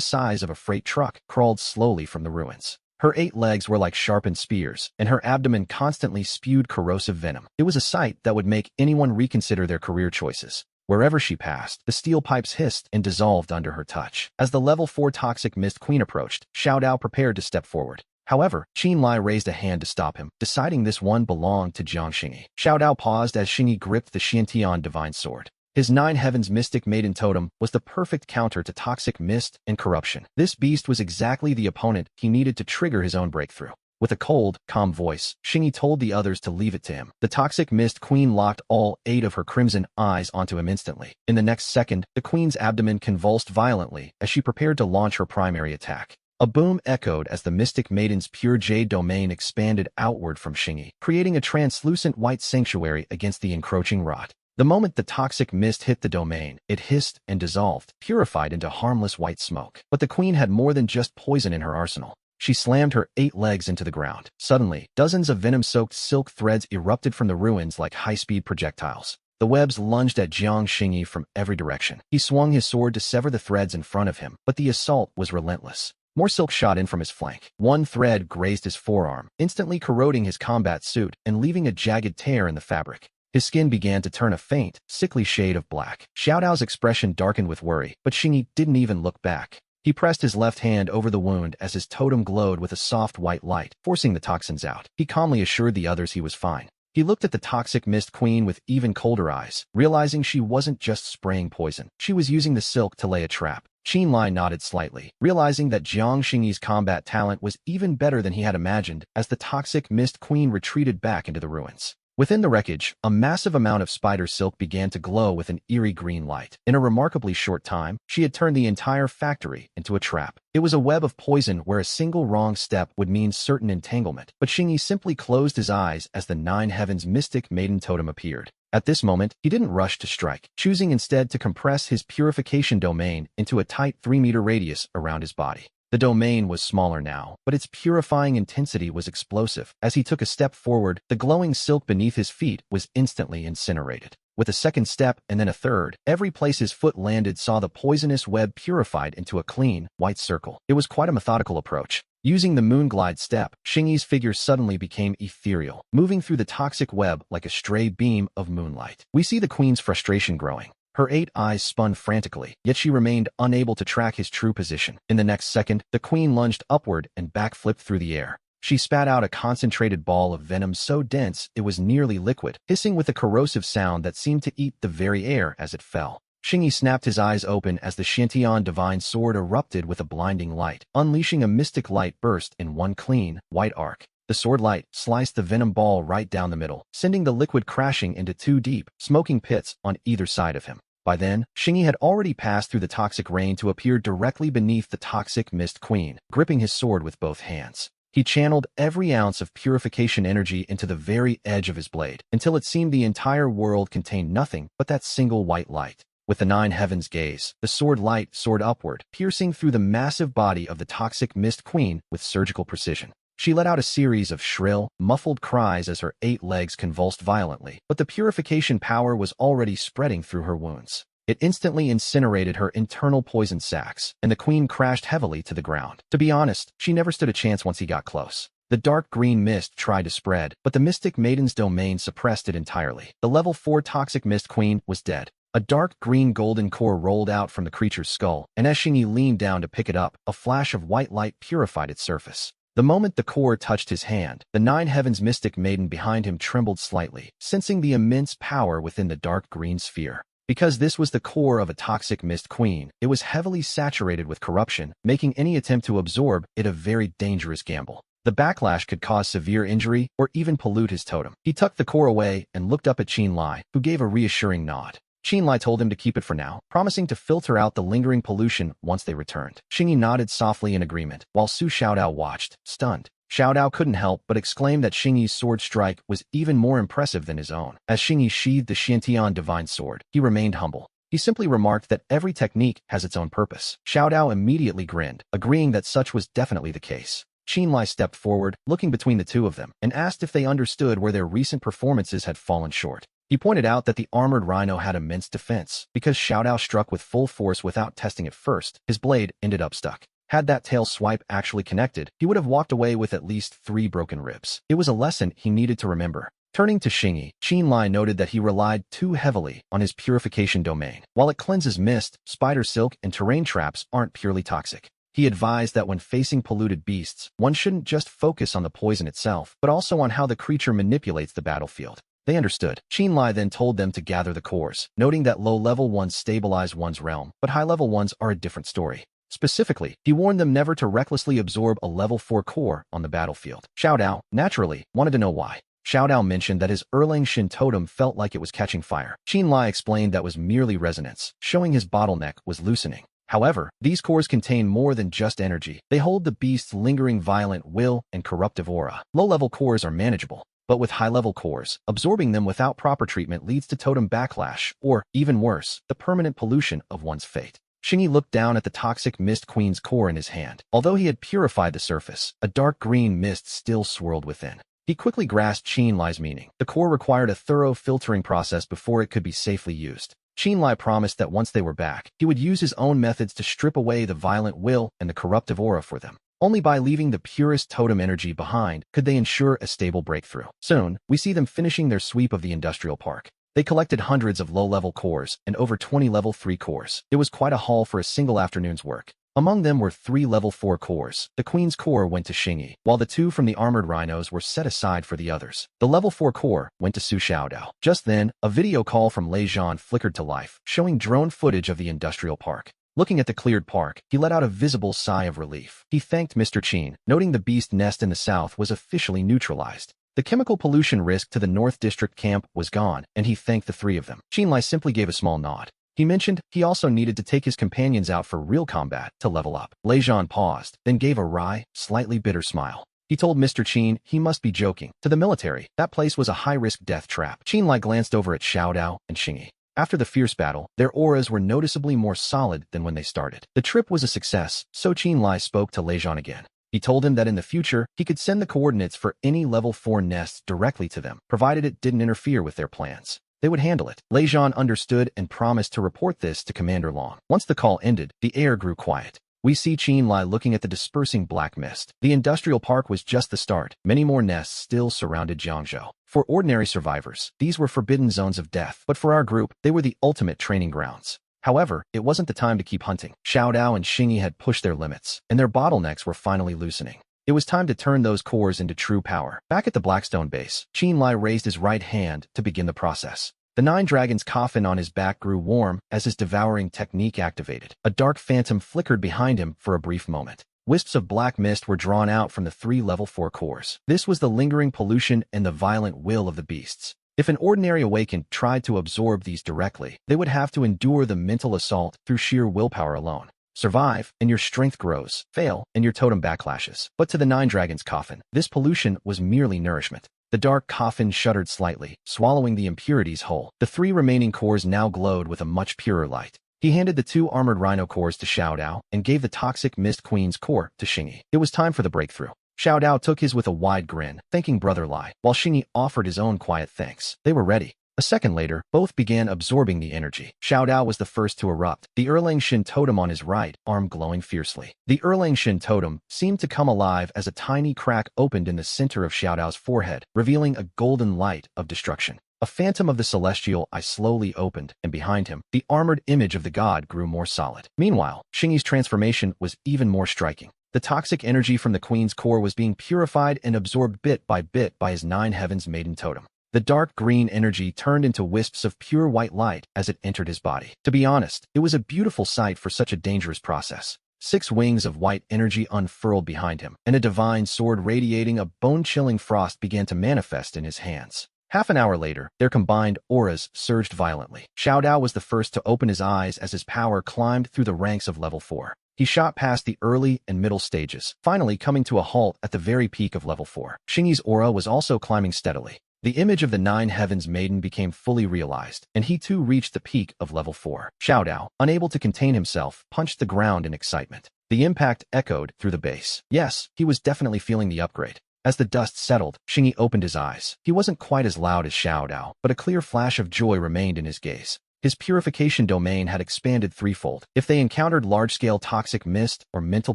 size of a freight truck, crawled slowly from the ruins. Her 8 legs were like sharpened spears, and her abdomen constantly spewed corrosive venom. It was a sight that would make anyone reconsider their career choices. Wherever she passed, the steel pipes hissed and dissolved under her touch. As the level 4 toxic mist queen approached, Xiao Dao prepared to step forward. However, Qin Lai raised a hand to stop him, deciding this one belonged to Jiang Xingyi. Xiao Dao paused as Xingyi gripped the Xiantian divine sword. His 9 heavens mystic maiden totem was the perfect counter to toxic mist and corruption. This beast was exactly the opponent he needed to trigger his own breakthrough. With a cold, calm voice, Xingyi told the others to leave it to him. The toxic mist queen locked all 8 of her crimson eyes onto him instantly. In the next second, the queen's abdomen convulsed violently as she prepared to launch her primary attack. A boom echoed as the mystic maiden's pure jade domain expanded outward from Xingyi, creating a translucent white sanctuary against the encroaching rot. The moment the toxic mist hit the domain, it hissed and dissolved, purified into harmless white smoke. But the queen had more than just poison in her arsenal. She slammed her 8 legs into the ground. Suddenly, dozens of venom-soaked silk threads erupted from the ruins like high-speed projectiles. The webs lunged at Jiang Xingyi from every direction. He swung his sword to sever the threads in front of him, but the assault was relentless. More silk shot in from his flank. One thread grazed his forearm, instantly corroding his combat suit and leaving a jagged tear in the fabric. His skin began to turn a faint, sickly shade of black. Xiao Dao's expression darkened with worry, but Xingyi didn't even look back. He pressed his left hand over the wound as his totem glowed with a soft white light, forcing the toxins out. He calmly assured the others he was fine. He looked at the toxic mist queen with even colder eyes, realizing she wasn't just spraying poison. She was using the silk to lay a trap. Qin Lai nodded slightly, realizing that Jiang Xingyi's combat talent was even better than he had imagined as the toxic mist queen retreated back into the ruins. Within the wreckage, a massive amount of spider silk began to glow with an eerie green light. In a remarkably short time, she had turned the entire factory into a trap. It was a web of poison where a single wrong step would mean certain entanglement, but Xingyi simply closed his eyes as the 9 heavens mystic maiden totem appeared. At this moment, he didn't rush to strike, choosing instead to compress his purification domain into a tight 3-meter radius around his body. The domain was smaller now, but its purifying intensity was explosive. As he took a step forward, the glowing silk beneath his feet was instantly incinerated. With a second step and then a third, every place his foot landed saw the poisonous web purified into a clean, white circle. It was quite a methodical approach. Using the moonglide step, Xingyi's figure suddenly became ethereal, moving through the toxic web like a stray beam of moonlight. We see the queen's frustration growing. Her 8 eyes spun frantically, yet she remained unable to track his true position. In the next second, the queen lunged upward and backflipped through the air. She spat out a concentrated ball of venom so dense it was nearly liquid, hissing with a corrosive sound that seemed to eat the very air as it fell. Xingyi snapped his eyes open as the Xiantian divine sword erupted with a blinding light, unleashing a mystic light burst in one clean, white arc. The sword light sliced the venom ball right down the middle, sending the liquid crashing into 2 deep, smoking pits on either side of him. By then, Xingyi had already passed through the toxic rain to appear directly beneath the toxic mist queen, gripping his sword with both hands. He channeled every ounce of purification energy into the very edge of his blade, until it seemed the entire world contained nothing but that single white light. With the nine heavens gaze, the sword light soared upward, piercing through the massive body of the toxic mist queen with surgical precision. She let out a series of shrill, muffled cries as her 8 legs convulsed violently, but the purification power was already spreading through her wounds. It instantly incinerated her internal poison sacs, and the queen crashed heavily to the ground. To be honest, she never stood a chance once he got close. The dark green mist tried to spread, but the Mystic Maiden's domain suppressed it entirely. The level 4 toxic mist queen was dead. A dark green golden core rolled out from the creature's skull, and as Xingyi leaned down to pick it up, a flash of white light purified its surface. The moment the core touched his hand, the Nine Heavens Mystic Maiden behind him trembled slightly, sensing the immense power within the dark green sphere. Because this was the core of a toxic mist queen, it was heavily saturated with corruption, making any attempt to absorb it a very dangerous gamble. The backlash could cause severe injury or even pollute his totem. He tucked the core away and looked up at Qinlai, who gave a reassuring nod. Qinlai told him to keep it for now, promising to filter out the lingering pollution once they returned. Xingyi nodded softly in agreement, while Su Xiaodao watched, stunned. Xiaodao couldn't help but exclaim that Xingyi's sword strike was even more impressive than his own. As Xingyi sheathed the Xiantian divine sword, he remained humble. He simply remarked that every technique has its own purpose. Xiaodao immediately grinned, agreeing that such was definitely the case. Qinlai stepped forward, looking between the two of them, and asked if they understood where their recent performances had fallen short. He pointed out that the armored rhino had immense defense. Because Xiaodao struck with full force without testing it first, his blade ended up stuck. Had that tail swipe actually connected, he would have walked away with at least 3 broken ribs. It was a lesson he needed to remember. Turning to Xingyi, Qinlai noted that he relied too heavily on his purification domain. While it cleanses mist, spider silk, and terrain traps aren't purely toxic. He advised that when facing polluted beasts, one shouldn't just focus on the poison itself, but also on how the creature manipulates the battlefield. They understood. Qinlai then told them to gather the cores, noting that low-level ones stabilize one's realm, but high-level ones are a different story. Specifically, he warned them never to recklessly absorb a level 4 core on the battlefield. Xiaodao, naturally, wanted to know why. Xiaodao mentioned that his Erlang Shin totem felt like it was catching fire. Qinlai explained that was merely resonance, showing his bottleneck was loosening. However, these cores contain more than just energy. They hold the beast's lingering violent will and corruptive aura. Low-level cores are manageable. But with high-level cores, absorbing them without proper treatment leads to totem backlash, or, even worse, the permanent pollution of one's fate. Xingyi looked down at the toxic mist queen's core in his hand. Although he had purified the surface, a dark green mist still swirled within. He quickly grasped Qinlai's meaning. The core required a thorough filtering process before it could be safely used. Qinlai promised that once they were back, he would use his own methods to strip away the violent will and the corruptive aura for them. Only by leaving the purest totem energy behind could they ensure a stable breakthrough. Soon, we see them finishing their sweep of the industrial park. They collected hundreds of low-level cores and over 20 level 3 cores. It was quite a haul for a single afternoon's work. Among them were 3 level 4 cores. The queen's core went to Xingyi, while the 2 from the armored rhinos were set aside for the others. The level 4 core went to Su Xiaodao. Just then, a video call from Lei Zhan flickered to life, showing drone footage of the industrial park. Looking at the cleared park, he let out a visible sigh of relief. He thanked Mr. Qin, noting the beast nest in the south was officially neutralized. The chemical pollution risk to the North District camp was gone, and he thanked the 3 of them. Qinlai simply gave a small nod. He mentioned he also needed to take his companions out for real combat to level up. Lei Zhan paused, then gave a wry, slightly bitter smile. He told Mr. Qin he must be joking. To the military, that place was a high-risk death trap. Qinlai glanced over at Xiaodao and Xingyi. After the fierce battle, their auras were noticeably more solid than when they started. The trip was a success, so Qinlai spoke to Lei Zhan again. He told him that in the future, he could send the coordinates for any level 4 nests directly to them, provided it didn't interfere with their plans. They would handle it. Lei Zhan understood and promised to report this to Commander Long. Once the call ended, the air grew quiet. We see Qinlai looking at the dispersing black mist. The industrial park was just the start. Many more nests still surrounded Jiangzhou. For ordinary survivors, these were forbidden zones of death, but for our group, they were the ultimate training grounds. However, it wasn't the time to keep hunting. Xiaodao and Xingyi had pushed their limits, and their bottlenecks were finally loosening. It was time to turn those cores into true power. Back at the Blackstone base, Qinlai raised his right hand to begin the process. The 9 dragons' coffin on his back grew warm as his devouring technique activated. A dark phantom flickered behind him for a brief moment. Wisps of black mist were drawn out from the 3 level 4 cores. This was the lingering pollution and the violent will of the beasts. If an ordinary awakened tried to absorb these directly, they would have to endure the mental assault through sheer willpower alone. Survive, and your strength grows. Fail, and your totem backlashes. But to the Nine Dragons' coffin, this pollution was merely nourishment. The dark coffin shuddered slightly, swallowing the impurities whole. The 3 remaining cores now glowed with a much purer light. He handed the 2 armored rhino cores to Xiao Dao and gave the toxic Mist Queen's core to Xingyi. It was time for the breakthrough. Xiao Dao took his with a wide grin, thanking Brother Lai, while Xingyi offered his own quiet thanks. They were ready. A second later, both began absorbing the energy. Xiao Dao was the first to erupt, the Erlang Shin totem on his right arm glowing fiercely. The Erlang Shin totem seemed to come alive as a tiny crack opened in the center of Xiao Dao's forehead, revealing a golden light of destruction. A phantom of the celestial eye slowly opened, and behind him, the armored image of the god grew more solid. Meanwhile, Xingyi's transformation was even more striking. The toxic energy from the queen's core was being purified and absorbed bit by his 9 heavens maiden totem. The dark green energy turned into wisps of pure white light as it entered his body. To be honest, it was a beautiful sight for such a dangerous process. 6 wings of white energy unfurled behind him, and a divine sword radiating a bone-chilling frost began to manifest in his hands. Half an hour later, their combined auras surged violently. Xiao Dao was the first to open his eyes as his power climbed through the ranks of level 4. He shot past the early and middle stages, finally coming to a halt at the very peak of level 4. Xingyi's aura was also climbing steadily. The image of the 9 heavens maiden became fully realized, and he too reached the peak of level 4. Xiao Dao, unable to contain himself, punched the ground in excitement. The impact echoed through the base. Yes, he was definitely feeling the upgrade. As the dust settled, Xingyi opened his eyes. He wasn't quite as loud as Xiao Dao, but a clear flash of joy remained in his gaze. His purification domain had expanded threefold. If they encountered large-scale toxic mist or mental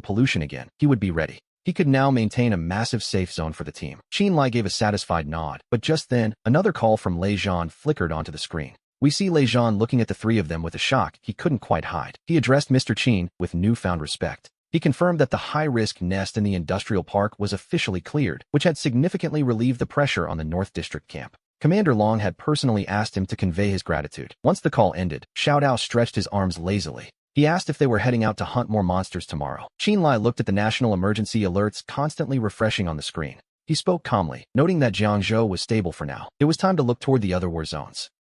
pollution again, he would be ready. He could now maintain a massive safe zone for the team. Qin Lai gave a satisfied nod, but just then, another call from Lei Zhan flickered onto the screen. We see Lei Zhan looking at the 3 of them with a shock he couldn't quite hide. He addressed Mr. Qin with newfound respect. He confirmed that the high-risk nest in the industrial park was officially cleared, which had significantly relieved the pressure on the North District camp. Commander Long had personally asked him to convey his gratitude. Once the call ended, Xiao Dao stretched his arms lazily. He asked if they were heading out to hunt more monsters tomorrow. Qin Lai looked at the national emergency alerts constantly refreshing on the screen. He spoke calmly, noting that Jiangzhou was stable for now. It was time to look toward the other war zones.